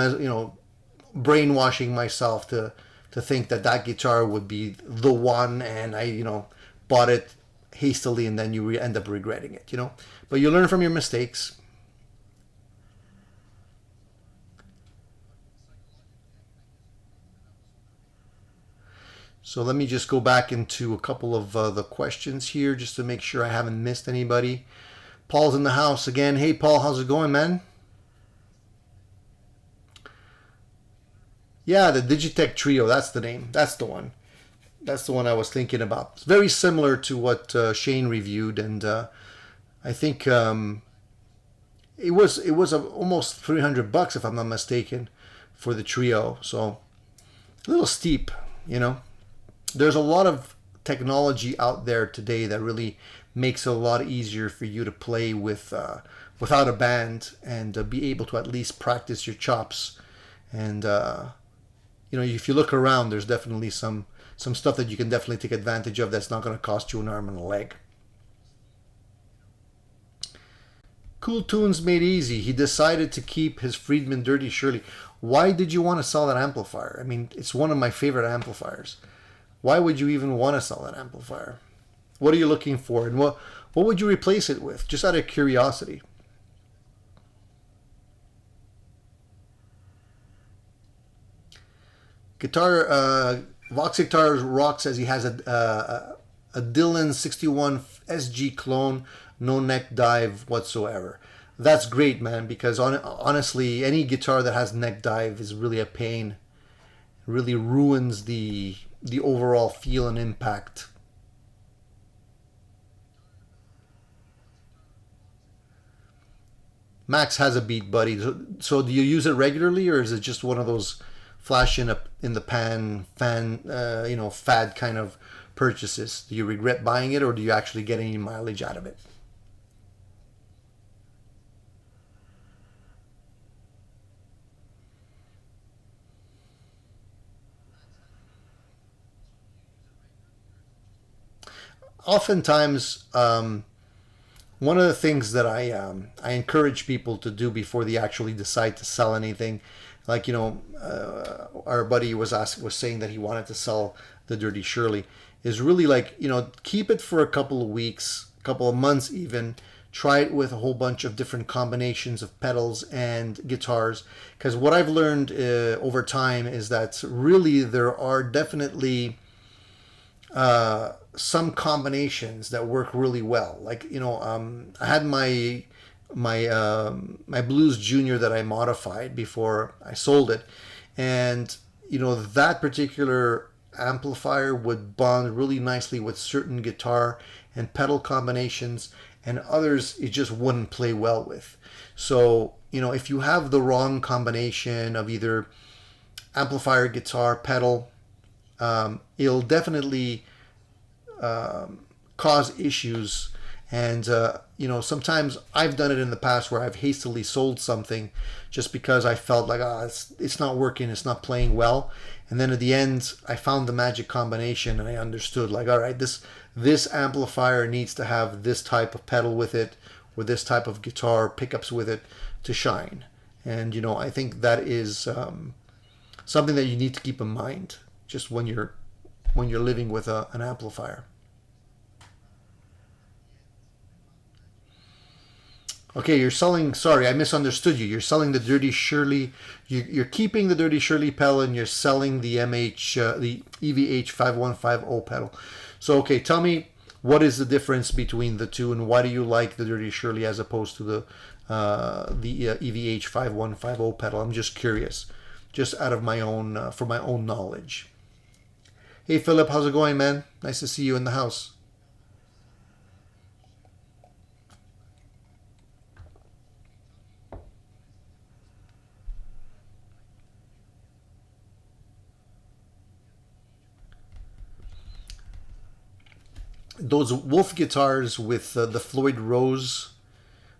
brainwashing myself to think that that guitar would be the one, and I, bought it hastily, and then you end up regretting it. But you learn from your mistakes. So let me just go back into a couple of the questions here just to make sure I haven't missed anybody. Paul's in the house again. Hey, Paul, how's it going, man? Yeah, the Digitech Trio. That's the name. That's the one. That's the one I was thinking about. It's very similar to what Shane reviewed, and I think it was almost $300 if I'm not mistaken for the Trio. So a little steep, you know. There's a lot of technology out there today that really makes it a lot easier for you to play with without a band, and be able to at least practice your chops. And if you look around, there's definitely some stuff that you can definitely take advantage of that's not going to cost you an arm and a leg. Cool Tunes made easy. He decided to keep his Friedman Dirty Shirley. Why did you want to sell that amplifier? I mean, it's one of my favorite amplifiers. Why would you even want to sell that amplifier? What are you looking for, and what would you replace it with? Just out of curiosity. Guitar, Vox Guitars Rock says he has a Dylan 61 SG clone, no neck dive whatsoever. That's great, man, because honestly, any guitar that has neck dive is really a pain. It really ruins the overall feel and impact. Max has a Beat Buddy. So do you use it regularly, or is it just one of those flash in the pan fad kind of purchases? Do you regret buying it, or do you actually get any mileage out of it? Oftentimes, one of the things that I encourage people to do before they actually decide to sell anything, like our buddy was saying that he wanted to sell the Dirty Shirley, is really like keep it for a couple of weeks, a couple of months even. Try it with a whole bunch of different combinations of pedals and guitars, because what I've learned over time is that really there are definitely some combinations that work really well. Like I had my Blues Junior that I modified before I sold it, and that particular amplifier would bond really nicely with certain guitar and pedal combinations, and others it just wouldn't play well with. So if you have the wrong combination of either amplifier, guitar, pedal, it'll definitely cause issues. And sometimes I've done it in the past where I've hastily sold something just because I felt like it's not working, it's not playing well, and then at the end I found the magic combination, and I understood, like, all right, this amplifier needs to have this type of pedal with it, or this type of guitar pickups with it to shine. And I think that is something that you need to keep in mind just when you're living with an amplifier. Okay, you're selling. Sorry, I misunderstood you. You're selling the Dirty Shirley. You're keeping the Dirty Shirley pedal, and you're selling the EVH 5150 pedal. So, okay, tell me, what is the difference between the two, and why do you like the Dirty Shirley as opposed to the EVH 5150 pedal? I'm just curious, just out of my own for my own knowledge. Hey, Philip, how's it going, man? Nice to see you in the house. Those Wolf guitars with the Floyd Rose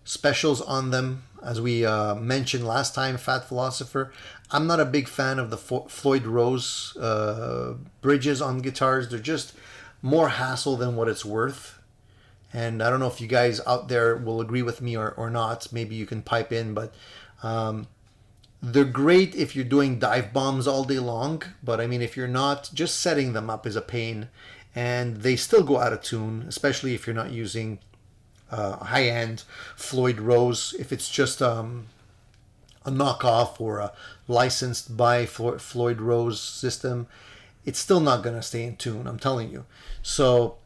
specials on them, as we mentioned last time, Fat Philosopher. I'm not a big fan of the Floyd Rose bridges on guitars. They're just more hassle than what it's worth. And I don't know if you guys out there will agree with me or not. Maybe you can pipe in, but they're great if you're doing dive bombs all day long. But I mean, if you're not, just setting them up is a pain. And they still go out of tune, especially if you're not using high-end Floyd Rose. If it's just a knockoff or a licensed by Floyd Rose system, it's still not going to stay in tune, I'm telling you. So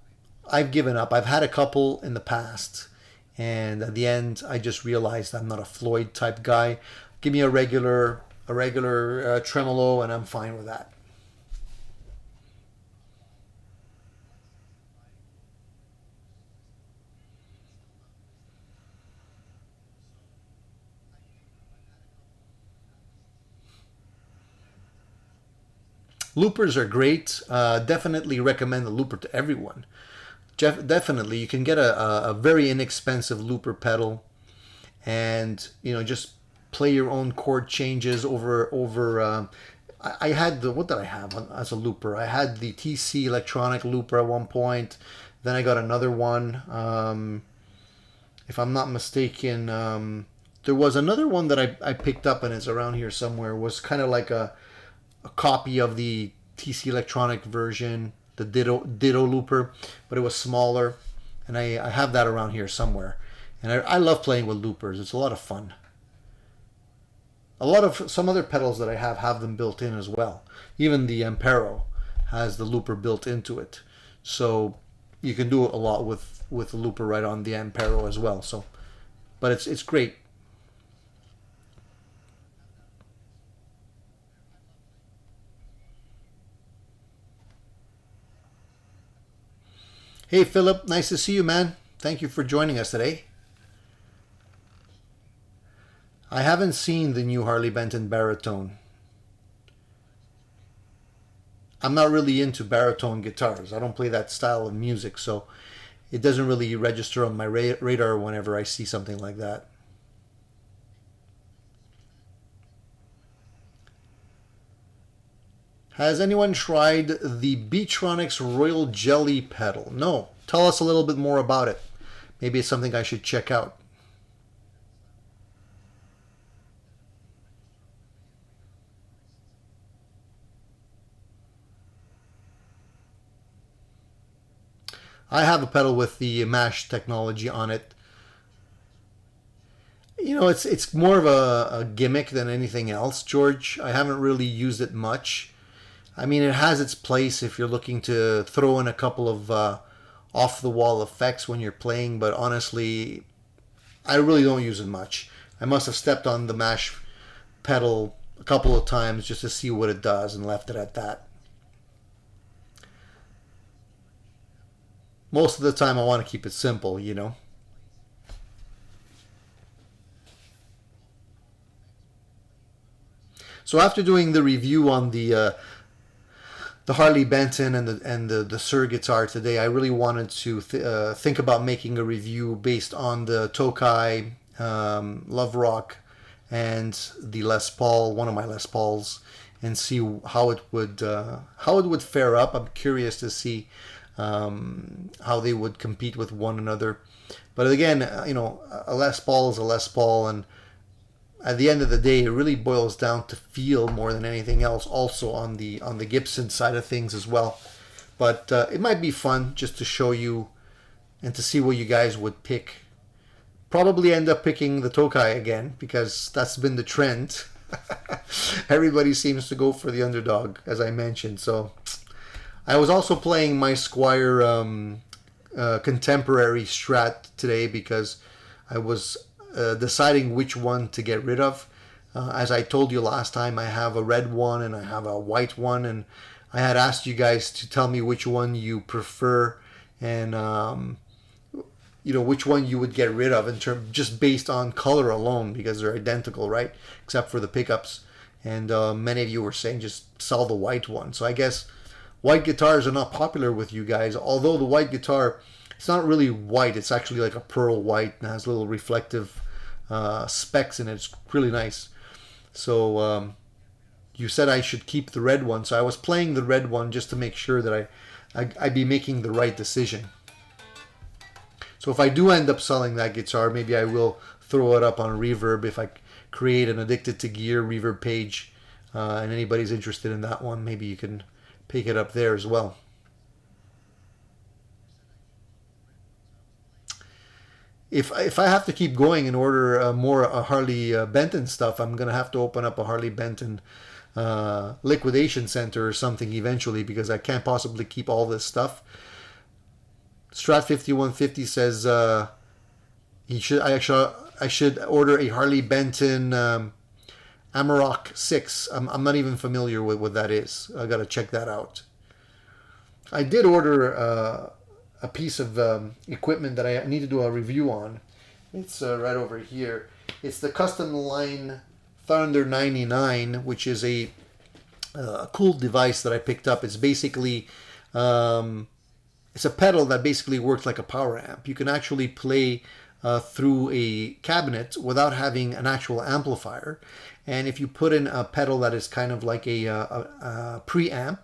I've given up. I've had a couple in the past, and at the end, I just realized I'm not a Floyd type guy. Give me a regular tremolo, and I'm fine with that. Loopers are great. Definitely recommend the looper to everyone. Definitely, you can get a very inexpensive looper pedal, and just play your own chord changes over. I had the, what did I have as a looper? I had the TC electronic looper at one point. Then I got another one. If I'm not mistaken, there was another one that I picked up, and it's around here somewhere. It was kind of like a copy of the TC electronic version, the Ditto looper, but it was smaller, and I have that around here somewhere. And I love playing with loopers. It's a lot of fun. A lot of some other pedals that I have them built in as well. Even the Ampero has the looper built into it, so you can do a lot with the looper right on the Ampero as well. So, but it's great. Hey Philip, nice to see you, man. Thank you for joining us today. I haven't seen the new Harley Benton baritone. I'm not really into baritone guitars. I don't play that style of music, so it doesn't really register on my radar whenever I see something like that. Has anyone tried the Beatronics Royal Jelly pedal? No. Tell us a little bit more about it. Maybe it's something I should check out. I have a pedal with the mash technology on it. It's more of a gimmick than anything else, George. I haven't really used it much. I mean, it has its place if you're looking to throw in a couple of off-the-wall effects when you're playing, but honestly, I really don't use it much. I must have stepped on the mash pedal a couple of times just to see what it does and left it at that. Most of the time I want to keep it simple. So after doing the review on the Harley Benton and the Sur guitar today, I really wanted to think about making a review based on the Tokai, Love Rock, and the Les Paul, one of my Les Pauls, and see how it would fare up. I'm curious to see how they would compete with one another. But again, a Les Paul is a Les Paul, and at the end of the day, it really boils down to feel more than anything else. Also on the Gibson side of things as well. But it might be fun just to show you and to see what you guys would pick. Probably end up picking the Tokai again because that's been the trend. Everybody seems to go for the underdog, as I mentioned. So I was also playing my Squier contemporary Strat today because I was deciding which one to get rid of. As I told you last time, I have a red one and I have a white one, and I had asked you guys to tell me which one you prefer and which one you would get rid of in term just based on color alone because they're identical, right? Except for the pickups. And many of you were saying just sell the white one. So I guess white guitars are not popular with you guys, although the white guitar, it's not really white. It's actually like a pearl white and has little reflective specks in it. It's really nice. So you said I should keep the red one. So I was playing the red one just to make sure that I'd be making the right decision. So if I do end up selling that guitar, maybe I will throw it up on Reverb if I create an Addicted to Gear Reverb page, and anybody's interested in that one, maybe you can pick it up there as well. If I have to keep going and order more Harley Benton stuff, I'm gonna have to open up a Harley Benton liquidation center or something eventually, because I can't possibly keep all this stuff. Strat 5150 says I should order a Harley Benton Amarok 6. I'm not even familiar with what that is. I gotta check that out. I did order a piece of equipment that I need to do a review on. It's right over here. It's the Custom Line Thunder 99, which is a cool device that I picked up. It's basically it's a pedal that basically works like a power amp. You can actually play through a cabinet without having an actual amplifier. And if you put in a pedal that is kind of like a preamp,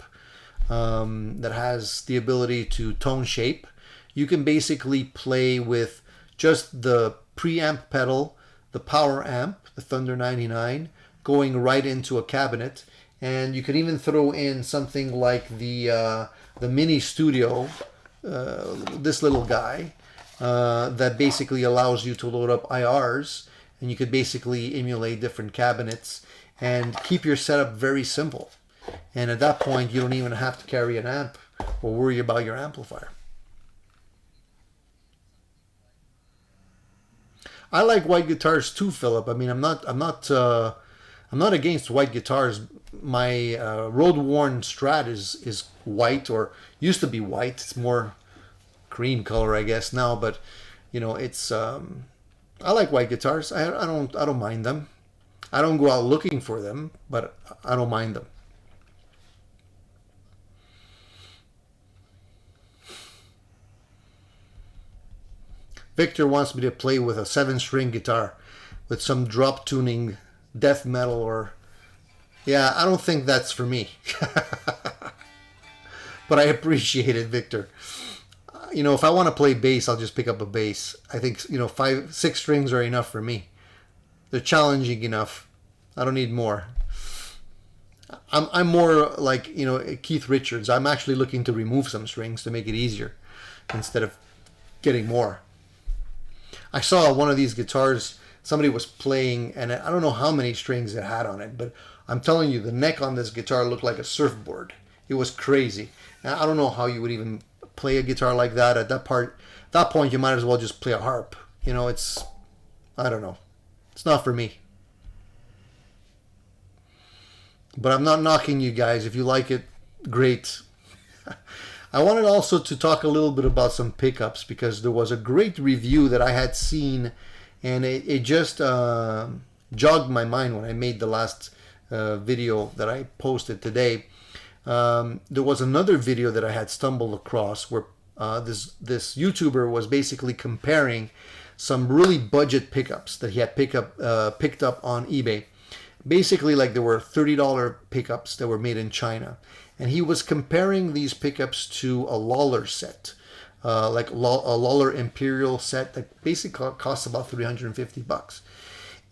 that has the ability to tone shape, you can basically play with just the preamp pedal, the power amp, the Thunder 99, going right into a cabinet. And you can even throw in something like the Mini Studio, this little guy, that basically allows you to load up IRs, and you could basically emulate different cabinets and keep your setup very simple. And at that point, you don't even have to carry an amp or worry about your amplifier. I like white guitars too, Philip. I mean, I'm not against white guitars. My road worn Strat is white, or used to be white. It's more cream color, I guess, now. But you know, it's I like white guitars. I don't mind them. I don't go out looking for them, but I don't mind them. Victor wants me to play with a 7-string guitar with some drop tuning, death metal, or... Yeah, I don't think that's for me. But I appreciate it, Victor. You know, if I want to play bass, I'll just pick up a bass. I think, you know, 6 strings are enough for me. They're challenging enough. I don't need more. I'm more like, you know, Keith Richards. I'm actually looking to remove some strings to make it easier instead of getting more. I saw one of these guitars, somebody was playing, and I don't know how many strings it had on it, but I'm telling you, the neck on this guitar looked like a surfboard. It was crazy. Now, I don't know how you would even play a guitar like that. At that point, you might as well just play a harp. You know, I don't know. It's not for me. But I'm not knocking you guys. If you like it, great. I wanted also to talk a little bit about some pickups, because there was a great review that I had seen, and it just jogged my mind when I made the last video that I posted today. There was another video that I had stumbled across where this YouTuber was basically comparing some really budget pickups that he had picked up on eBay. Basically, like, there were $30 pickups that were made in China. And he was comparing these pickups to a Lawler set, like a Lawler Imperial set that basically costs about $350.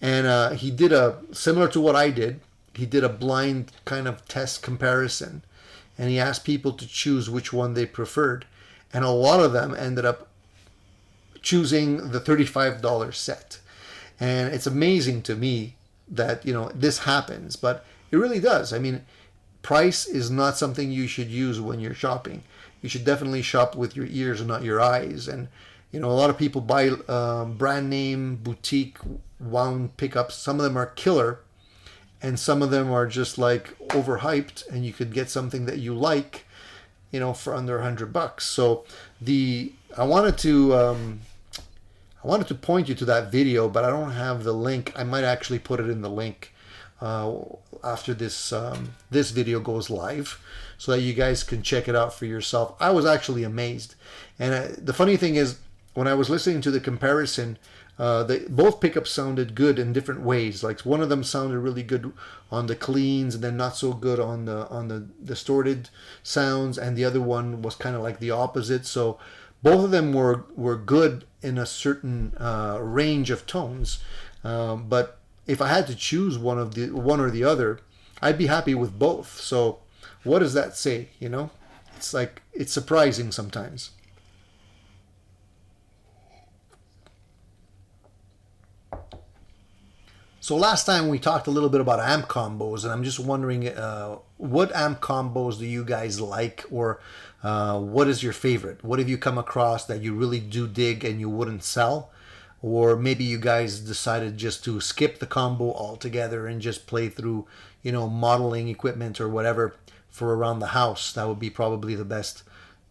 And he did similar to what I did, he did a blind kind of test comparison. And he asked people to choose which one they preferred. And a lot of them ended up choosing the $35 set. And it's amazing to me that, you know, this happens, but it really does. I mean, price is not something you should use when you're shopping. You should definitely shop with your ears and not your eyes. And, you know, a lot of people buy brand name, boutique, wound pickups. Some of them are killer, and some of them are just like overhyped, and you could get something that you like, you know, for under $100. So I wanted to point you to that video, but I don't have the link. I might actually put it in the link after this video goes live, so that you guys can check it out for yourself. I was actually amazed, and the funny thing is, when I was listening to the comparison, both pickups sounded good in different ways. Like, one of them sounded really good on the cleans, and then not so good on the distorted sounds, and the other one was kind of like the opposite. So Both of them were good in a certain range of tones, but if I had to choose one or the other, I'd be happy with both. So, what does that say? You know, it's like it's surprising sometimes. So last time we talked a little bit about amp combos, and I'm just wondering, what amp combos do you guys like, or what is your favorite? What have you come across that you really do dig and you wouldn't sell? Or maybe you guys decided just to skip the combo altogether and just play through, modeling equipment or whatever for around the house. That would be probably the best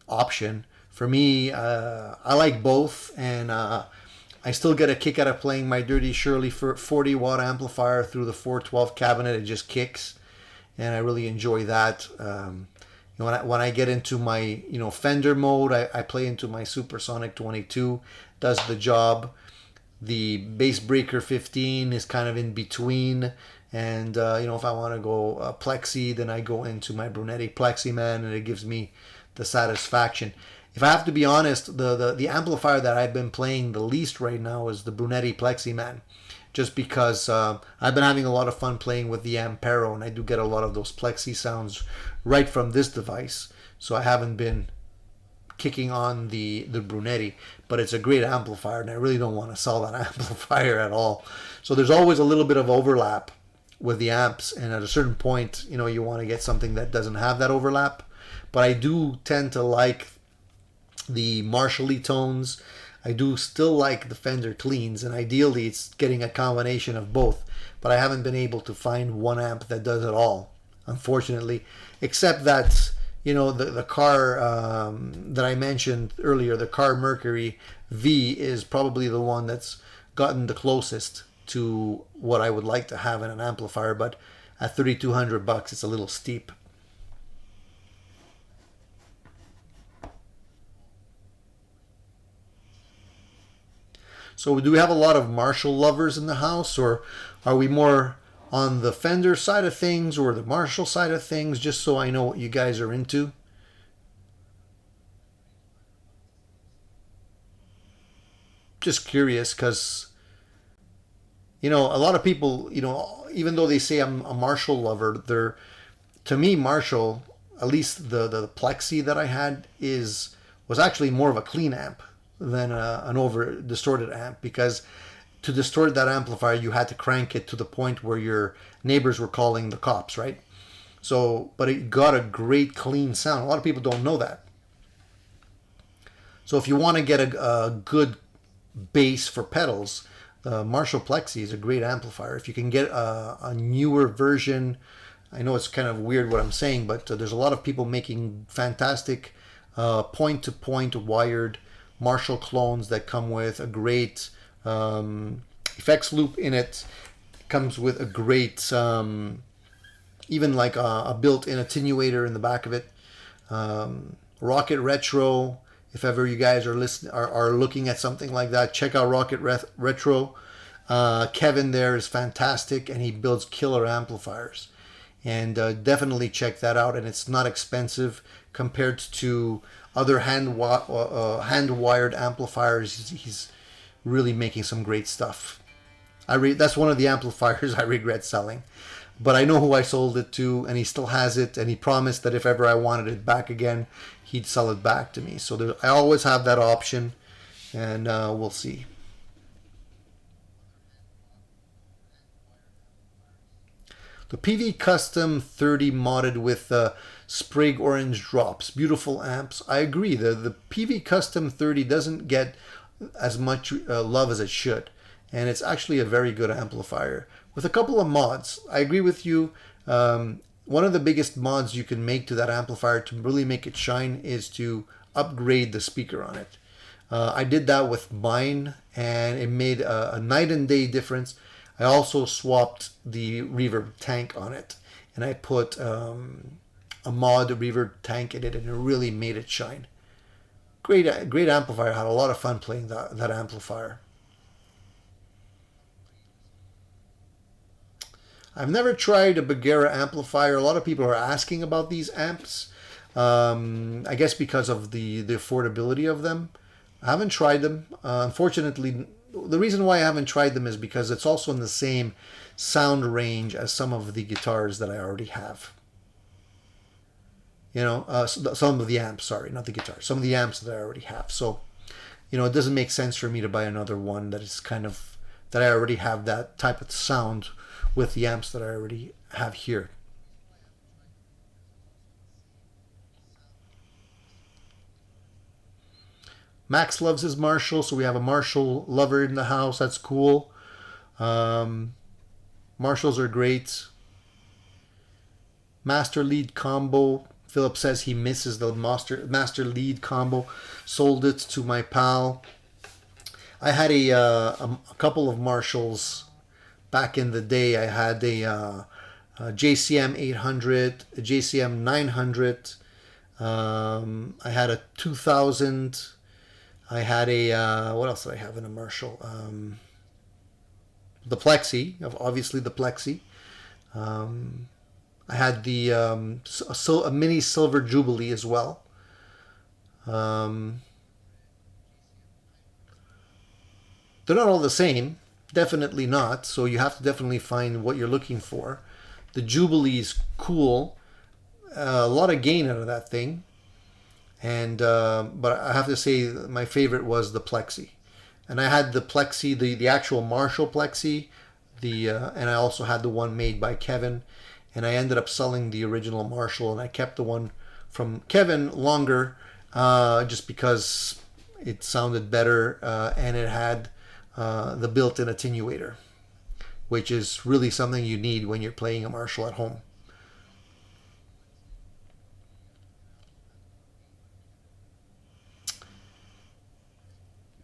option. For me, I like both, and I still get a kick out of playing my Dirty Shirley for 40-watt amplifier through the 412 cabinet. It just kicks, and I really enjoy that. When I get into my Fender mode, I play into my Supersonic 22. Does the job. The Bass Breaker 15 is kind of in between, and if I want to go Plexi, then I go into my Brunetti Plexi Man, and it gives me the satisfaction. If I have to be honest, the amplifier that I've been playing the least right now is the Brunetti Plexi Man, just because I've been having a lot of fun playing with the Ampero, and I do get a lot of those Plexi sounds right from this device. So I haven't been kicking on the Brunetti, but it's a great amplifier, and I really don't want to sell that amplifier at all. So there's always a little bit of overlap with the amps, and at a certain point, you want to get something that doesn't have that overlap. But I do tend to like the Marshall tones. I do still like the Fender cleans, and ideally it's getting a combination of both, but I haven't been able to find one amp that does it all, unfortunately, except that the car that I mentioned earlier, the Car Mercury V, is probably the one that's gotten the closest to what I would like to have in an amplifier, but at $3,200 it's a little steep. So do we have a lot of Marshall lovers in the house, or are we more on the Fender side of things or the Marshall side of things, just so I know what you guys are into? Just curious, because a lot of people, even though they say I'm a Marshall lover, they're, to me, Marshall, at least the Plexi that I had, was actually more of a clean amp than an over distorted amp, because to distort that amplifier you had to crank it to the point where your neighbors were calling the cops, right? So, but it got a great clean sound. A lot of people don't know that. So if you want to get a good bass for pedals, the Marshall Plexi is a great amplifier. If you can get a newer version, I know it's kind of weird what I'm saying, but there's a lot of people making fantastic point-to-point wired Marshall clones that come with a great effects loop in it. Comes with a great, even like a built-in attenuator in the back of it. Rocket Retro. If ever you guys are looking at something like that, check out Rocket Retro. Kevin there is fantastic, and he builds killer amplifiers. And definitely check that out. And it's not expensive compared to other hand-wired amplifiers. He's really making some great stuff. That's one of the amplifiers I regret selling. But I know who I sold it to, and he still has it, and he promised that if ever I wanted it back again, he'd sell it back to me. So I always have that option, and we'll see. The PV Custom 30 modded with Sprig Orange drops. Beautiful amps. I agree. The PV Custom 30 doesn't get as much love as it should. And it's actually a very good amplifier. With a couple of mods. I agree with you. One of the biggest mods you can make to that amplifier to really make it shine is to upgrade the speaker on it. I did that with mine, and it made a night and day difference. I also swapped the reverb tank on it, and I put a mod reverb tank in it, and it really made it shine. Great amplifier. I had a lot of fun playing that amplifier. I've never tried a Bagheera amplifier. A lot of people are asking about these amps. I guess because of the affordability of them. I haven't tried them. Unfortunately, the reason why I haven't tried them is because it's also in the same sound range as some of the guitars that I already have. Some of the amps, sorry, not the guitar, some of the amps that I already have. So, it doesn't make sense for me to buy another one that is kind of, that I already have that type of sound with the amps that I already have here. Max loves his Marshall, so we have a Marshall lover in the house. That's cool. Um, Marshalls are great. Master lead combo. Philip says he misses the master lead combo. Sold it to my pal. I had a couple of Marshalls back in the day. I had a JCM 800, a JCM 900. I had a 2000. I had a what else did I have in a Marshall? The Plexi, obviously the Plexi. I had a mini Silver Jubilee as well. Um, they're not all the same, definitely not. So you have to definitely find what you're looking for. The Jubilee is cool, a lot of gain out of that thing. And but I have to say my favorite was the Plexi, and I had the Plexi, the actual Marshall Plexi, and I also had the one made by Kevin, and I ended up selling the original Marshall, and I kept the one from Kevin longer, just because it sounded better, and it had the built-in attenuator, which is really something you need when you're playing a Marshall at home.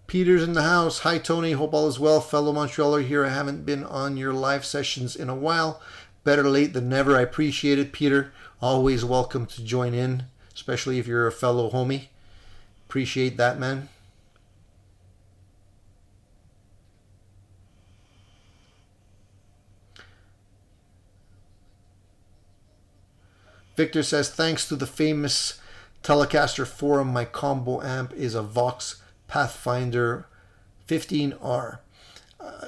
Peter's in the house. Hi, Tony. Hope all is well. Fellow Montrealer here. I haven't been on your live sessions in a while. Better late than never. I appreciate it, Peter. Always welcome to join in, especially if you're a fellow homie. Appreciate that, man. Victor says, thanks to the famous Telecaster forum, my combo amp is a Vox Pathfinder 15R.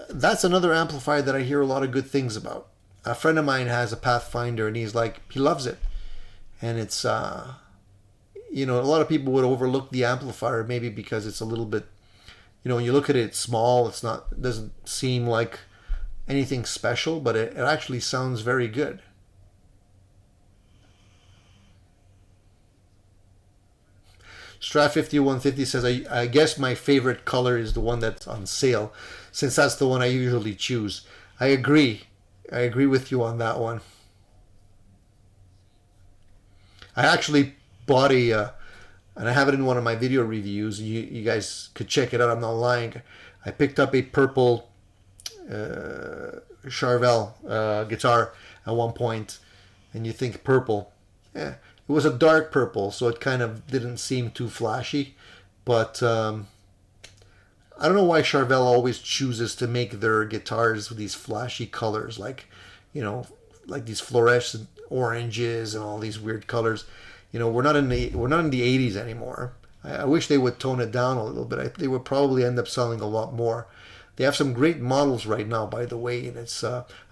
That's another amplifier that I hear a lot of good things about. A friend of mine has a Pathfinder, and he's like, he loves it. And it's, a lot of people would overlook the amplifier maybe because it's a little bit, when you look at it, it's small. It doesn't seem like anything special, but it actually sounds very good. Strat 5150 says, I guess my favorite color is the one that's on sale, since that's the one I usually choose. I agree. I agree with you on that one. I actually bought and I have it in one of my video reviews. You guys could check it out. I'm not lying. I picked up a purple Charvel guitar at one point, and you think purple. Yeah, it was a dark purple, so it kind of didn't seem too flashy. But I don't know why Charvel always chooses to make their guitars with these flashy colors, like these fluorescent oranges and all these weird colors. We're not in the 80s anymore. I wish they would tone it down a little bit. They would probably end up selling a lot more. They have some great models right now, by the way, and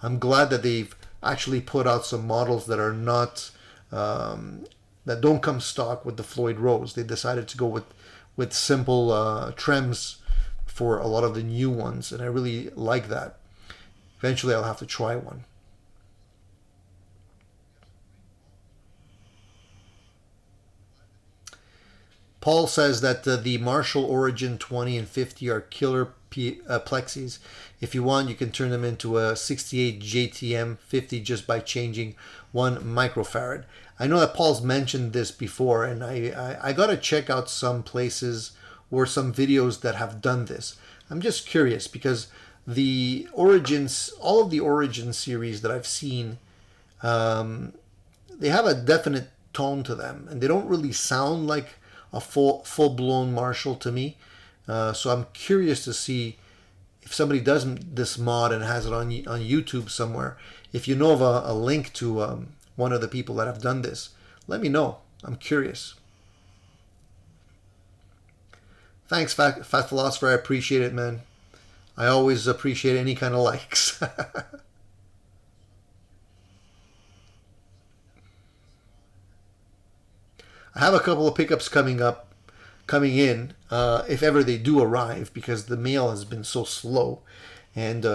I'm glad that they've actually put out some models that are not that don't come stock with the Floyd Rose. They decided to go with simple trems for a lot of the new ones, and I really like that. Eventually, I'll have to try one. Paul says that the Marshall Origin 20 and 50 are killer plexis. If you want, you can turn them into a 68 JTM 50 just by changing 1 microfarad. I know that Paul's mentioned this before, and I got to check out some places or some videos that have done this. I'm just curious because the Origins, all of the Origin series that I've seen, they have a definite tone to them, and they don't really sound like a full-blown Marshall to me. So I'm curious to see if somebody does this mod and has it on YouTube somewhere. If you know of a link to one of the people that have done this, let me know. I'm curious. Thanks, Fat Philosopher. I appreciate it, man. I always appreciate any kind of likes. I have a couple of pickups coming in, if ever they do arrive, because the mail has been so slow. And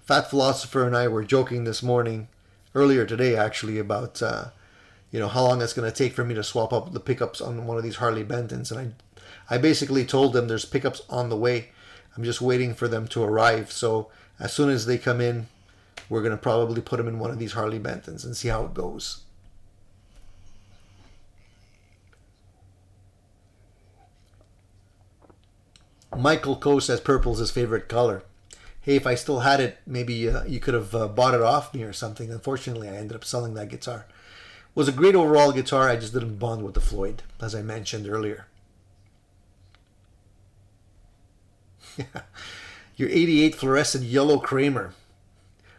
Fat Philosopher and I were joking this morning, earlier today actually, about how long it's going to take for me to swap up the pickups on one of these Harley Bentons. And I basically told them there's pickups on the way. I'm just waiting for them to arrive. So as soon as they come in, we're going to probably put them in one of these Harley Bentons and see how it goes. Michael Coe says purple's his favorite color. Hey, if I still had it, maybe you could have bought it off me or something. Unfortunately, I ended up selling that guitar. It was a great overall guitar. I just didn't bond with the Floyd, as I mentioned earlier. Your 88 fluorescent yellow Kramer.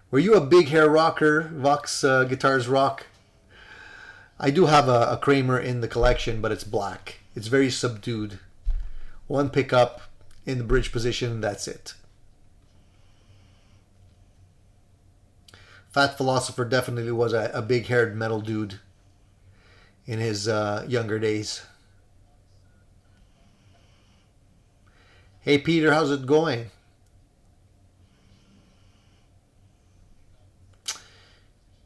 Were you a big hair rocker, Vox Guitars Rock? I do have a Kramer in the collection, but it's black. It's very subdued. One pickup in the bridge position, that's it. Fat Philosopher definitely was a big-haired metal dude in his younger days. Hey Peter, how's it going?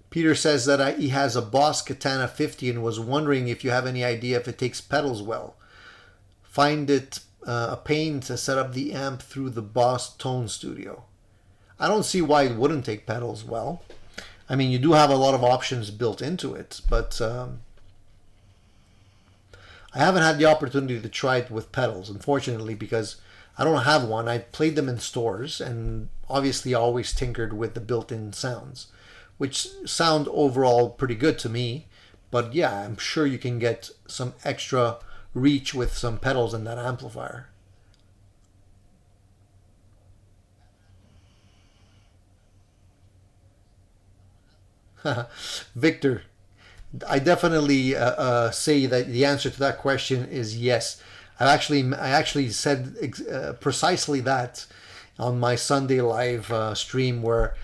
Peter says that he has a Boss Katana 50 and was wondering if you have any idea if it takes pedals well. Find it a pain to set up the amp through the Boss Tone Studio. I don't see why it wouldn't take pedals well. I mean, you do have a lot of options built into it, but I haven't had the opportunity to try it with pedals, unfortunately, because I don't have one. I played them in stores, and obviously I always tinkered with the built-in sounds, which sound overall pretty good to me. But yeah, I'm sure you can get some extra reach with some pedals in that amplifier. Victor, I definitely say that the answer to that question is yes. I actually said precisely that on my Sunday live stream, where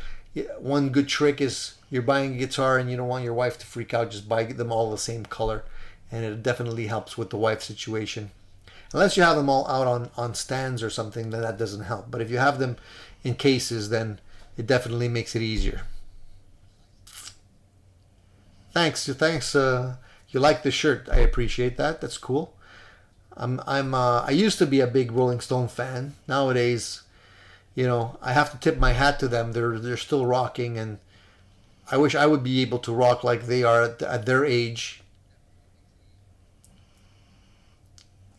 one good trick is you're buying a guitar and you don't want your wife to freak out, just buy them all the same color, and it definitely helps with the wife situation. Unless you have them all out on stands or something, then that doesn't help. But if you have them in cases, then it definitely makes it easier. Thanks. You like the shirt. I appreciate that. That's cool. I used to be a big Rolling Stone fan. Nowadays, I have to tip my hat to them. They're still rocking, and I wish I would be able to rock like they are at their age.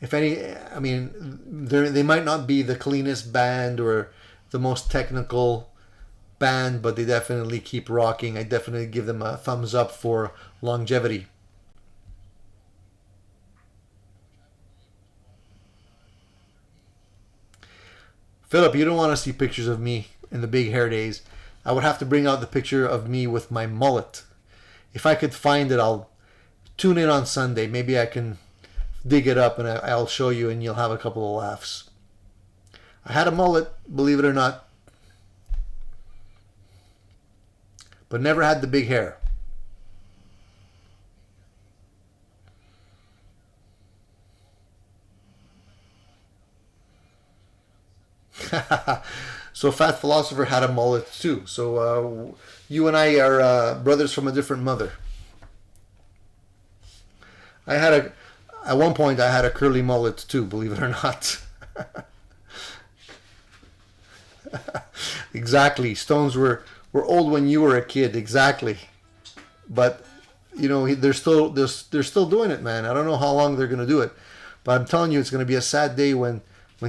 If any, I mean, they might not be the cleanest band or the most technical band, but they definitely keep rocking. I definitely give them a thumbs up for longevity. Philip, you don't want to see pictures of me in the big hair days. I would have to bring out the picture of me with my mullet. If I could find it, I'll tune in on Sunday. Maybe I can dig it up and I'll show you, and you'll have a couple of laughs. I had a mullet, believe it or not, but never had the big hair. So Fat Philosopher had a mullet too. So you and I are brothers from a different mother. At one point I had a curly mullet too, believe it or not. Exactly. Stones were old when you were a kid. Exactly. But they're still doing it, man. I don't know how long they're gonna do it, but I'm telling you, it's gonna be a sad day when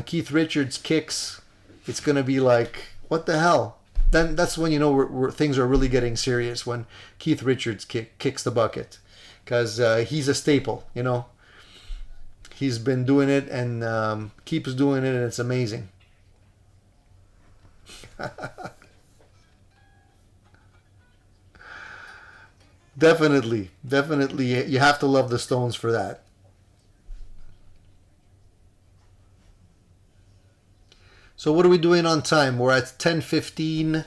Keith Richards kicks. It's gonna be like, what the hell? Then that's when things are really getting serious, when Keith Richards kicks the bucket, because he's a staple. He's been doing it and keeps doing it, and it's amazing. Definitely, definitely, you have to love the Stones for that. So what are we doing on time? We're at 10:15.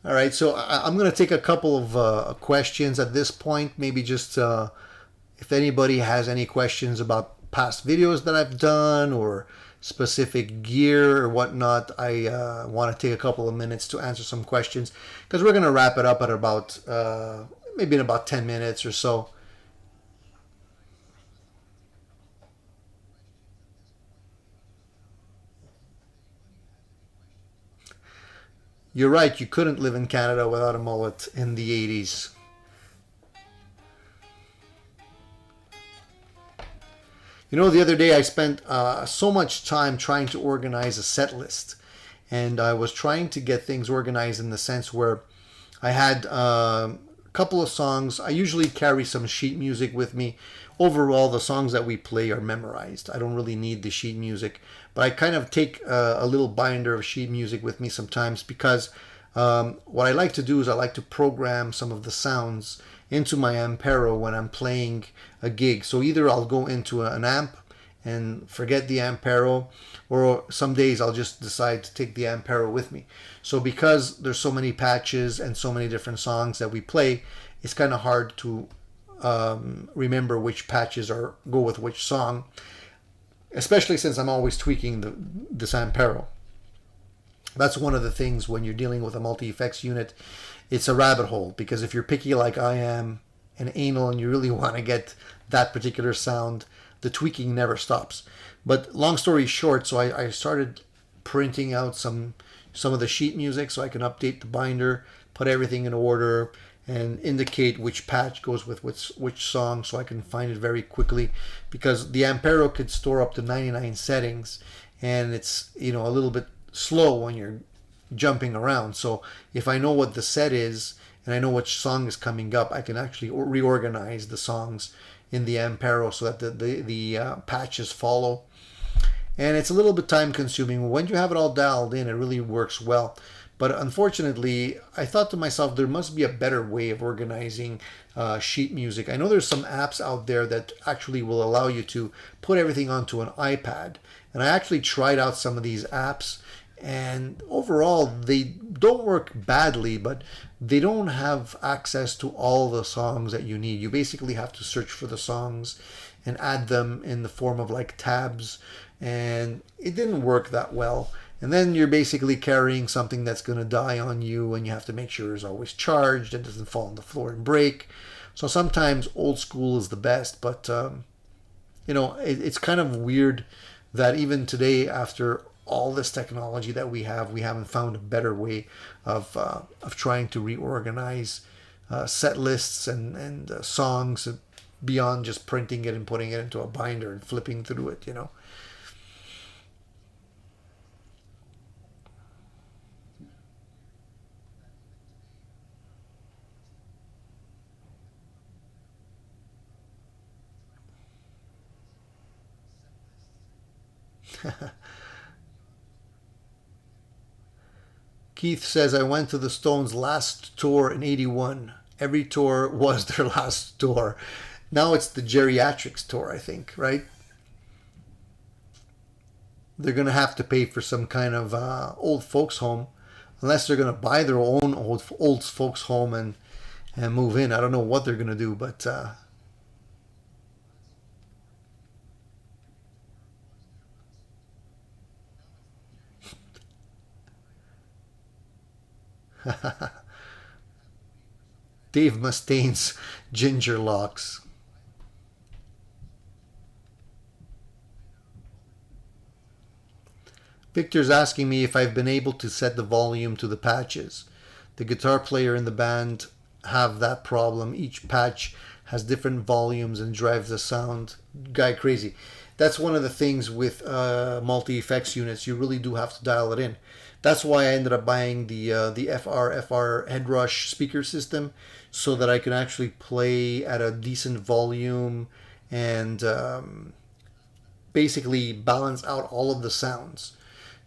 All right, so I'm going to take a couple of questions at this point. Maybe just if anybody has any questions about past videos that I've done or specific gear or whatnot, I want to take a couple of minutes to answer some questions because we're going to wrap it up at about maybe in about 10 minutes or so. You're right, you couldn't live in Canada without a mullet in the 80s. You know, the other day I spent so much time trying to organize a set list. And I was trying to get things organized in the sense where I had a couple of songs. I usually carry some sheet music with me. Overall, the songs that we play are memorized. I don't really need the sheet music, but I kind of take a little binder of sheet music with me sometimes because what I like to do is I like to program some of the sounds into my Ampero when I'm playing a gig. So either I'll go into an amp and forget the Ampero, or some days I'll just decide to take the Ampero with me. So because there's so many patches and so many different songs that we play, it's kind of hard to remember which patches are go with which song, especially since I'm always tweaking this Ampero. That's one of the things when you're dealing with a multi-effects unit. It's a rabbit hole because if you're picky like I am and anal and you really want to get that particular sound, the tweaking never stops. But long story short, so I started printing out some of the sheet music so I can update the binder, put everything in order, and indicate which patch goes with which song so I can find it very quickly because the Ampero could store up to 99 settings and it's a little bit slow when you're jumping around. So if I know what the set is and I know which song is coming up, I can actually reorganize the songs in the Ampero so that the patches follow. And it's a little bit time consuming. When you have it all dialed in, it really works well. But unfortunately, I thought to myself, there must be a better way of organizing sheet music. I know there's some apps out there that actually will allow you to put everything onto an iPad. And I actually tried out some of these apps. And overall, they don't work badly, but they don't have access to all the songs that you need. You basically have to search for the songs and add them in the form of like tabs. And it didn't work that well. And then you're basically carrying something that's going to die on you, and you have to make sure it's always charged and doesn't fall on the floor and break. So sometimes old school is the best, but it's kind of weird that even today, after all this technology that we haven't found a better way of trying to reorganize set lists and songs beyond just printing it and putting it into a binder and flipping through it. Keith says, I went to the Stones' last tour in 81. Every tour was their last tour. Now it's the geriatrics tour, I think, right? They're going to have to pay for some kind of old folks home, unless they're going to buy their own old folks home and move in. I don't know what they're going to do, but Dave Mustaine's ginger locks. Victor's asking me if I've been able to set the volume to the patches. The guitar player in the band have that problem. Each patch has different volumes and drives the sound guy crazy. That's one of the things with multi effects units. You really do have to dial it in. That's why I ended up buying the FR Headrush speaker system so that I can actually play at a decent volume and basically balance out all of the sounds.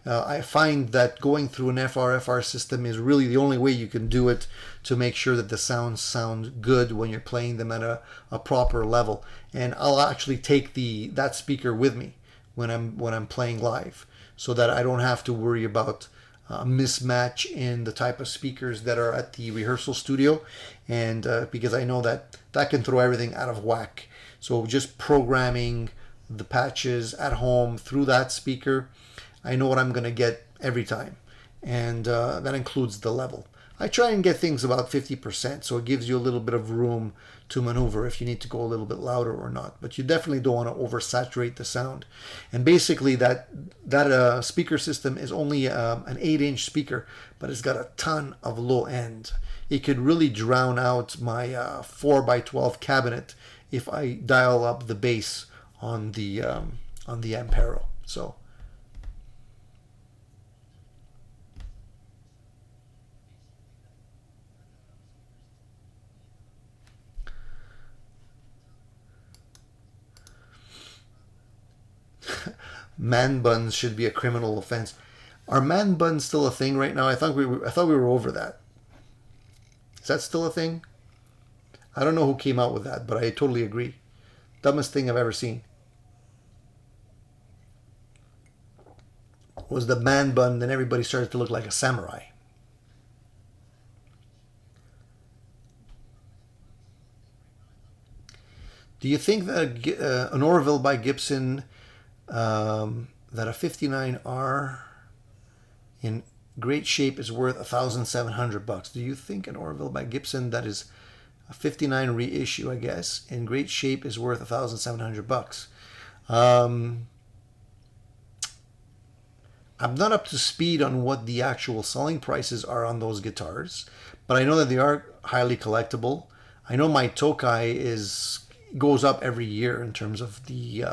I find that going through an FR system is really the only way you can do it to make sure that the sounds sound good when you're playing them at a proper level. And I'll actually take that speaker with me when I'm playing live, so that I don't have to worry about a mismatch in the type of speakers that are at the rehearsal studio, and because I know that that can throw everything out of whack. So just programming the patches at home through that speaker, I know what I'm going to get every time, and that includes the level. I try and get things about 50%, so it gives you a little bit of room to maneuver if you need to go a little bit louder or not. But you definitely don't want to oversaturate the sound. And basically, that speaker system is only an 8-inch speaker, but it's got a ton of low end. It could really drown out my 4x12 cabinet if I dial up the bass on the Ampero. So. Man buns should be a criminal offense. Are man buns still a thing right now? I thought we were over that. Is that still a thing? I don't know who came out with that, but I totally agree. Dumbest thing I've ever seen was the man bun. Then everybody started to look like a samurai. Do you think that an Orville by Gibson, that a 59R in great shape is worth $1,700? Do you think an Orville by Gibson that is a 59 reissue, I guess, in great shape is worth $1,700? I'm not up to speed on what the actual selling prices are on those guitars, but I know that they are highly collectible. I know my Tokai goes up every year in terms of the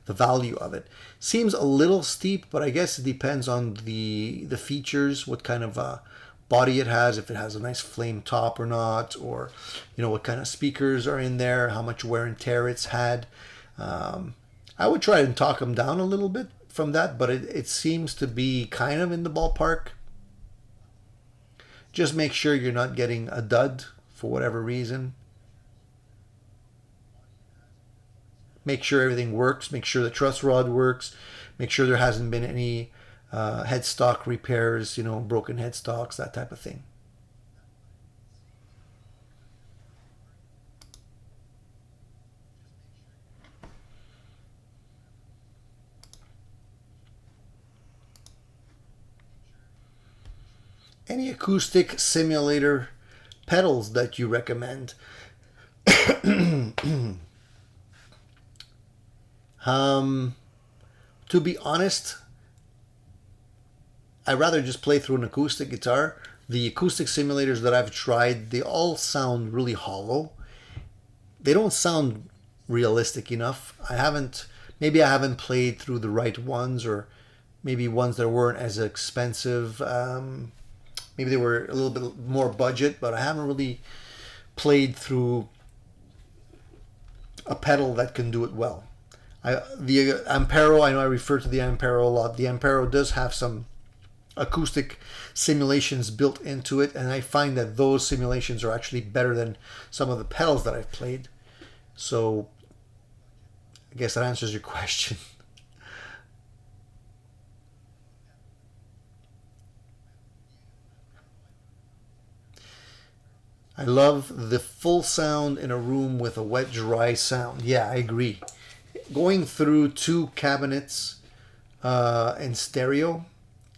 value of it. Seems a little steep, but I guess it depends on the features, what kind of body it has, if it has a nice flame top or not, or what kind of speakers are in there, how much wear and tear it's had. I would try and talk them down a little bit from that, but it seems to be kind of in the ballpark. Just make sure you're not getting a dud for whatever reason. Make sure everything works. Make sure the truss rod works. Make sure there hasn't been any headstock repairs, broken headstocks, that type of thing. Any acoustic simulator pedals that you recommend? To be honest, I'd rather just play through an acoustic guitar. The acoustic simulators that I've tried, they all sound really hollow. They don't sound realistic enough. Maybe I haven't played through the right ones, or maybe ones that weren't as expensive. Maybe they were a little bit more budget, but I haven't really played through a pedal that can do it well. The Ampero, I know I refer to the Ampero a lot. The Ampero does have some acoustic simulations built into it, and I find that those simulations are actually better than some of the pedals that I've played. So I guess that answers your question. I love the full sound in a room with a wet dry sound. Yeah, I agree. Going through two cabinets in stereo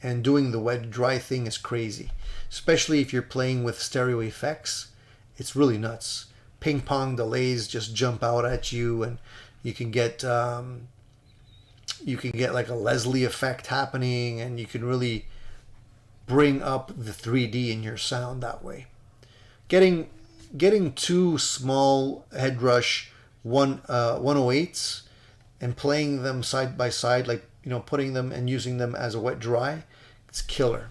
and doing the wet dry thing is crazy, especially if you're playing with stereo effects. It's really nuts. Ping pong delays just jump out at you, and you can get like a Leslie effect happening, and you can really bring up the 3D in your sound that way. Getting two small headrush 108s and playing them side by side, like putting them and using them as a wet dry, it's killer.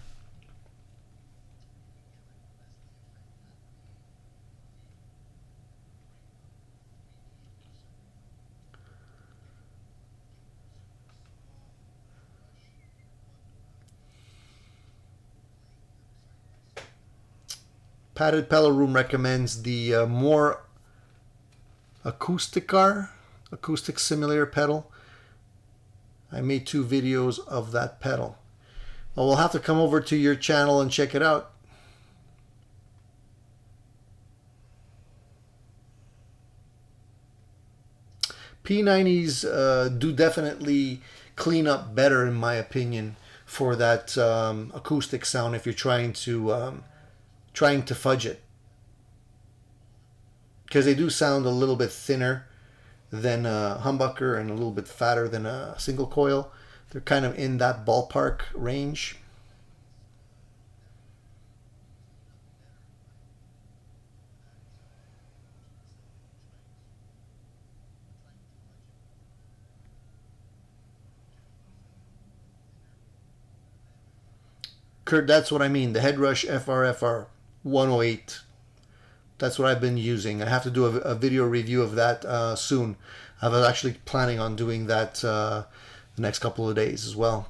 Padded Pedal Room recommends the more acoustic simulator pedal. I made 2 videos of that pedal. Well, we'll have to come over to your channel and check it out. P90s do definitely clean up better, in my opinion, for that acoustic sound if you're trying to fudge it, because they do sound a little bit thinner than a humbucker and a little bit fatter than a single coil. They're kind of in that ballpark range. Kurt, that's what I mean. The Headrush FRFR 108. That's what I've been using. I have to do a video review of that soon. I was actually planning on doing that the next couple of days as well.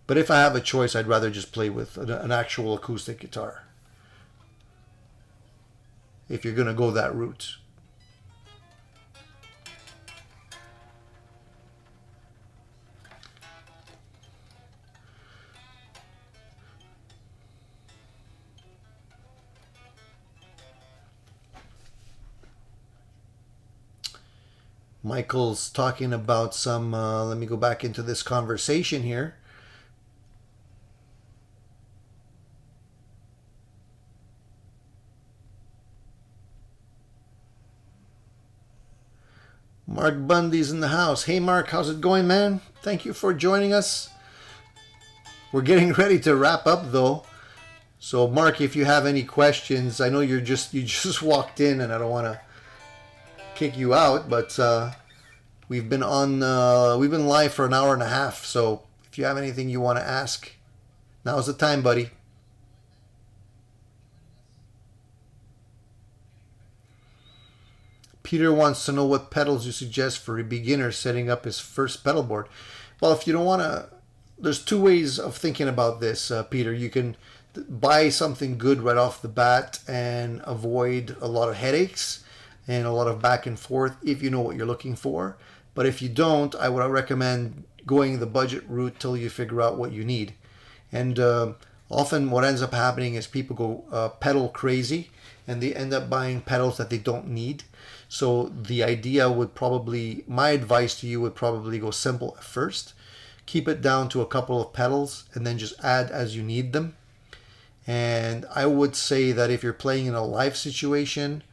But if I have a choice, I'd rather just play with an actual acoustic guitar, if you're going to go that route. Michael's talking about some, let me go back into this conversation here. Mark Bundy's in the house. Hey Mark, how's it going, man? Thank you for joining us. We're getting ready to wrap up though. So Mark, if you have any questions, I know you just walked in and I don't want to kick you out, but we've been live for an hour and a half. So if you have anything you want to ask, now's the time, buddy. Peter wants to know what pedals you suggest for a beginner setting up his first pedal board. Well, if you don't want to, there's 2 ways of thinking about this, Peter. You can buy something good right off the bat and avoid a lot of headaches and a lot of back and forth if you know what you're looking for. But if you don't, I would recommend going the budget route till you figure out what you need. And often what ends up happening is people go pedal crazy and they end up buying pedals that they don't need. So the idea would probably, my advice to you would probably go simple at first. Keep it down to a couple of pedals and then just add as you need them. And I would say that if you're playing in a live situation,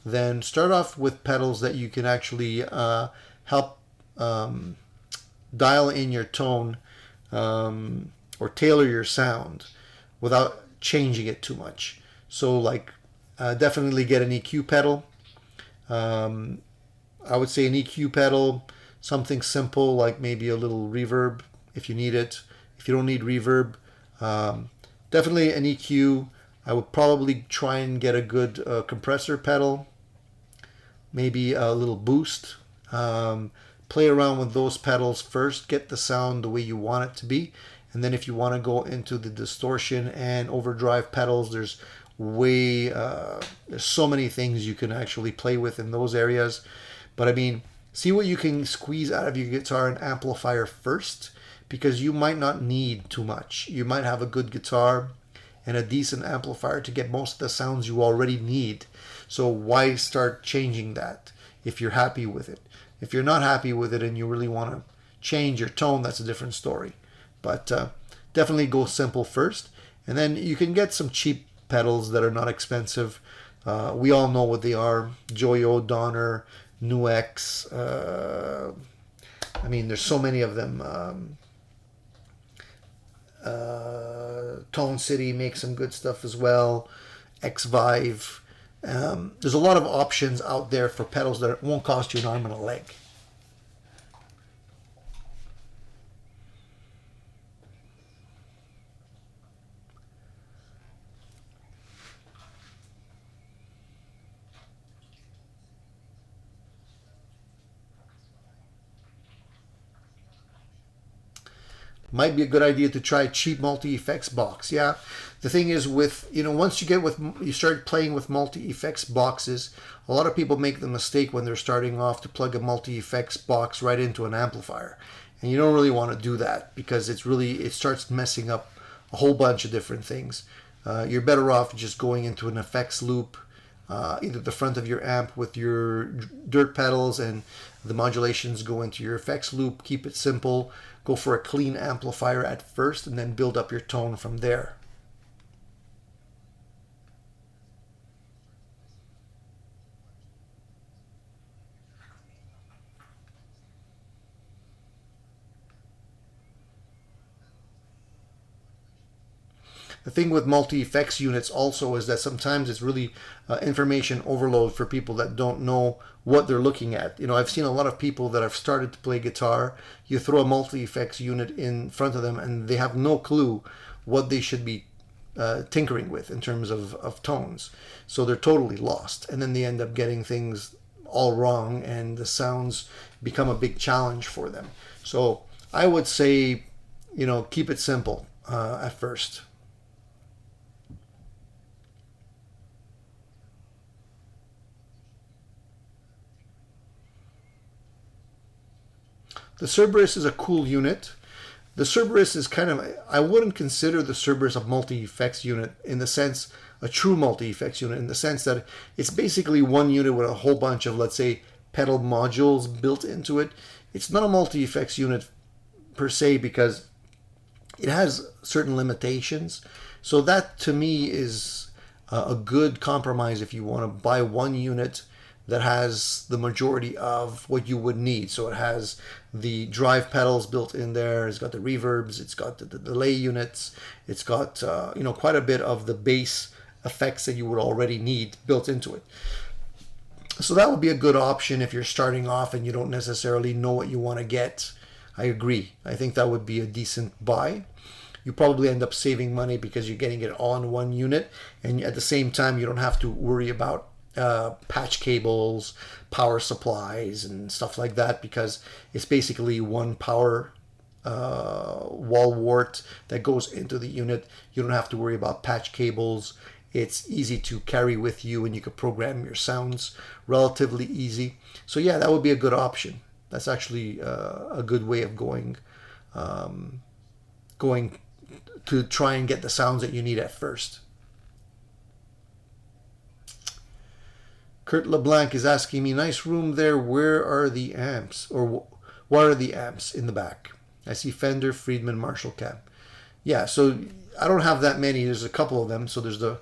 then start off with pedals that you can actually help dial in your tone or tailor your sound without changing it too much. So like definitely get an EQ pedal. I would say an EQ pedal, something simple like maybe a little reverb if you need it. If you don't need reverb, definitely an EQ. I would probably try and get a good compressor pedal, maybe a little boost. Play around with those pedals first, get the sound the way you want it to be, and then if you want to go into the distortion and overdrive pedals, there's so many things you can actually play with in those areas. But I mean, see what you can squeeze out of your guitar and amplifier first, because you might not need too much. You might have a good guitar and a decent amplifier to get most of the sounds you already need. So why start changing that if you're happy with it? If you're not happy with it and you really want to change your tone, that's a different story. But definitely go simple first, and then you can get some cheap pedals that are not expensive. We all know what they are: Joyo, Donner, NuX. I mean, there's so many of them. Tone City makes some good stuff as well. X-Vive. There's a lot of options out there for pedals that won't cost you an arm and a leg. might be a good idea to try a cheap multi-effects box. Yeah, the thing is with, once you start playing with multi-effects boxes, a lot of people make the mistake when they're starting off to plug a multi-effects box right into an amplifier. And you don't really want to do that because it starts messing up a whole bunch of different things. You're better off just going into an effects loop, either the front of your amp with your dirt pedals and the modulations go into your effects loop. Keep it simple. Go for a clean amplifier at first and then build up your tone from there. The thing with multi-effects units also is that sometimes it's really information overload for people that don't know what they're looking at. I've seen a lot of people that have started to play guitar. You throw a multi-effects unit in front of them and they have no clue what they should be tinkering with in terms of tones. So they're totally lost. And then they end up getting things all wrong and the sounds become a big challenge for them. So I would say, keep it simple at first. The Cerberus is a cool unit. The Cerberus is I wouldn't consider the Cerberus a multi-effects unit in the sense, a true multi-effects unit in the sense that it's basically one unit with a whole bunch of, let's say, pedal modules built into it. It's not a multi-effects unit per se because it has certain limitations. So that to me is a good compromise if you want to buy one unit that has the majority of what you would need. So it has the drive pedals built in there, it's got the reverbs, it's got the delay units, it's got quite a bit of the bass effects that you would already need built into it. So that would be a good option if you're starting off and you don't necessarily know what you want to get. I agree. I think that would be a decent buy. You probably end up saving money because you're getting it all in one unit, and at the same time you don't have to worry about patch cables, power supplies, and stuff like that because it's basically one power wall wart that goes into the unit. You don't have to worry about patch cables. It's easy to carry with you and you can program your sounds relatively easy. So yeah, that would be a good option. That's actually a good way of going to try and get the sounds that you need at first. Kurt LeBlanc is asking me, nice room there, where are the amps? Or what are the amps in the back? I see Fender, Friedman, Marshall cab. Yeah, so I don't have that many. There's a couple of them. So there's the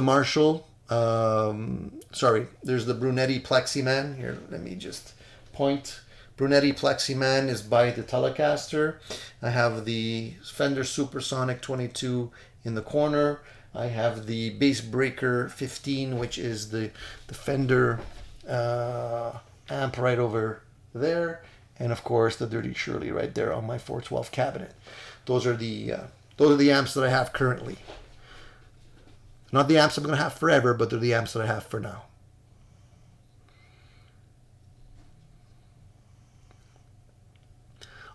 Marshall. There's the Brunetti Pleximan. Here, let me just point. Brunetti Pleximan is by the Telecaster. I have the Fender Supersonic 22 in the corner. I have the Bass Breaker 15, which is the Fender amp right over there, and of course the Dirty Shirley right there on my 412 cabinet. Those are the amps that I have currently. Not the amps I'm going to have forever, but they're the amps that I have for now.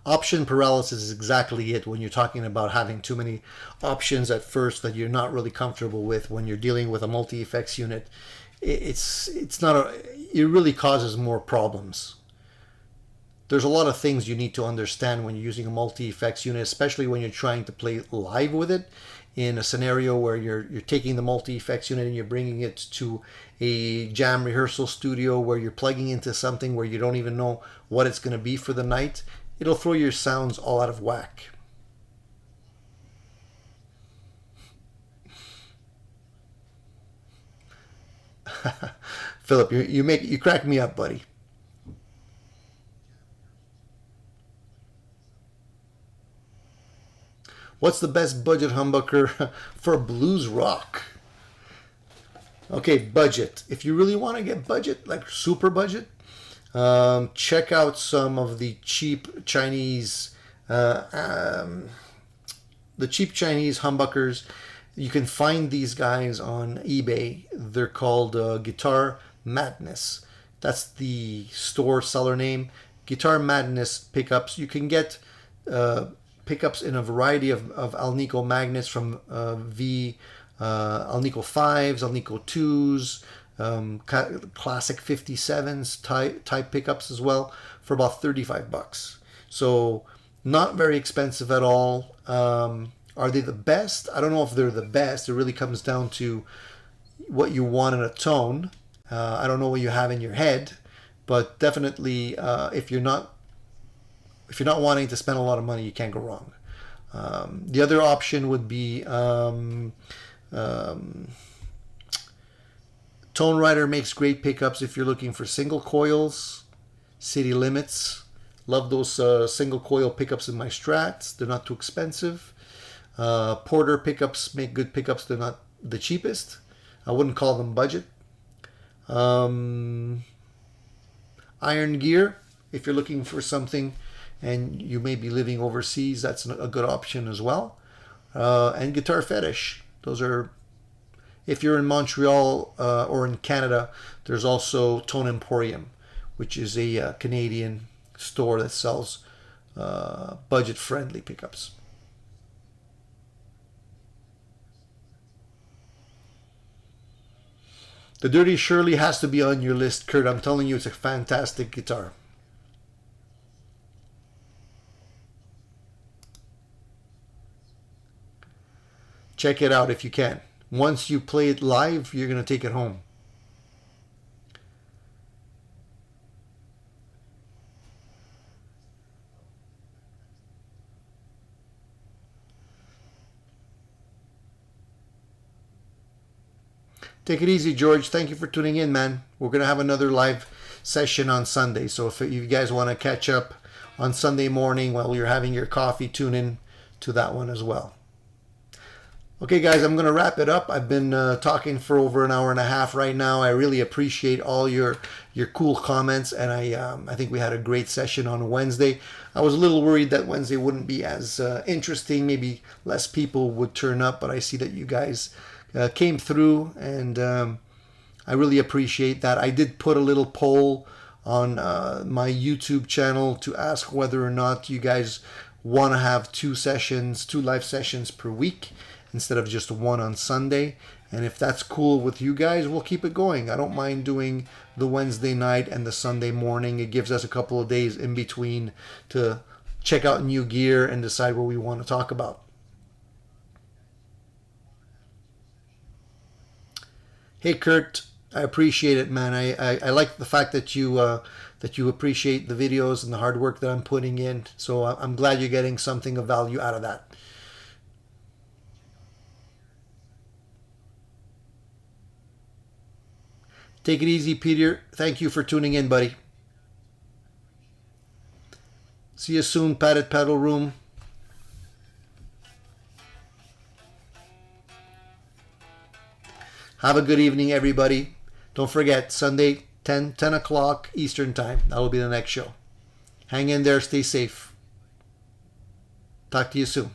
Option paralysis is exactly it when you're talking about having too many options at first that you're not really comfortable with when you're dealing with a multi-effects unit. It really causes more problems. There's a lot of things you need to understand when you're using a multi-effects unit, especially when you're trying to play live with it in a scenario where you're taking the multi-effects unit and you're bringing it to a jam rehearsal studio where you're plugging into something where you don't even know what it's going to be for the night. It'll throw your sounds all out of whack. Philip, you crack me up, buddy. What's the best budget humbucker for blues rock? Okay, budget. If you really want to get budget, like super budget, check out some of the cheap Chinese humbuckers. You can find these guys on eBay. They're called Guitar Madness. That's the store seller name. Guitar Madness pickups. You can get pickups in a variety of Alnico magnets from Alnico 5s, Alnico 2s, classic 57s type pickups as well for about $35. So not very expensive at all. Are they the best? I don't know if they're the best. It really comes down to what you want in a tone. I don't know what you have in your head, but definitely if you're not wanting to spend a lot of money, you can't go wrone. The other option would be Tone Rider makes great pickups if you're looking for single coils, city limits. Love those single coil pickups in my Strats. They're not too expensive. Porter pickups make good pickups. They're not the cheapest. I wouldn't call them budget. Iron Gear, if you're looking for something and you may be living overseas, that's a good option as well. And Guitar Fetish. Those are, if you're in Montreal or in Canada, there's also Tone Emporium, which is a Canadian store that sells budget-friendly pickups. The Dirty Shirley has to be on your list, Kurt. I'm telling you, it's a fantastic guitar. Check it out if you can. Once you play it live, you're going to take it home. Take it easy, George. Thank you for tuning in, man. We're going to have another live session on Sunday. So if you guys want to catch up on Sunday morning while you're having your coffee, tune in to that one as well. Okay, guys, I'm going to wrap it up. I've been talking for over an hour and a half right now. I really appreciate all your cool comments, and I think we had a great session on Wednesday. I was a little worried that Wednesday wouldn't be as interesting. Maybe less people would turn up, but I see that you guys came through, and I really appreciate that. I did put a little poll on my YouTube channel to ask whether or not you guys want to have two live sessions per week instead of just one on Sunday. And if that's cool with you guys, we'll keep it going. I don't mind doing the Wednesday night and the Sunday morning. It gives us a couple of days in between to check out new gear and decide what we want to talk about. Hey Kurt, I appreciate it, man. I like the fact that you appreciate the videos and the hard work that I'm putting in. So I'm glad you're getting something of value out of that. Take it easy, Peter. Thank you for tuning in, buddy. See you soon, Padded Paddle Room. Have a good evening, everybody. Don't forget, Sunday, 10 o'clock Eastern Time. That will be the next show. Hang in there. Stay safe. Talk to you soon.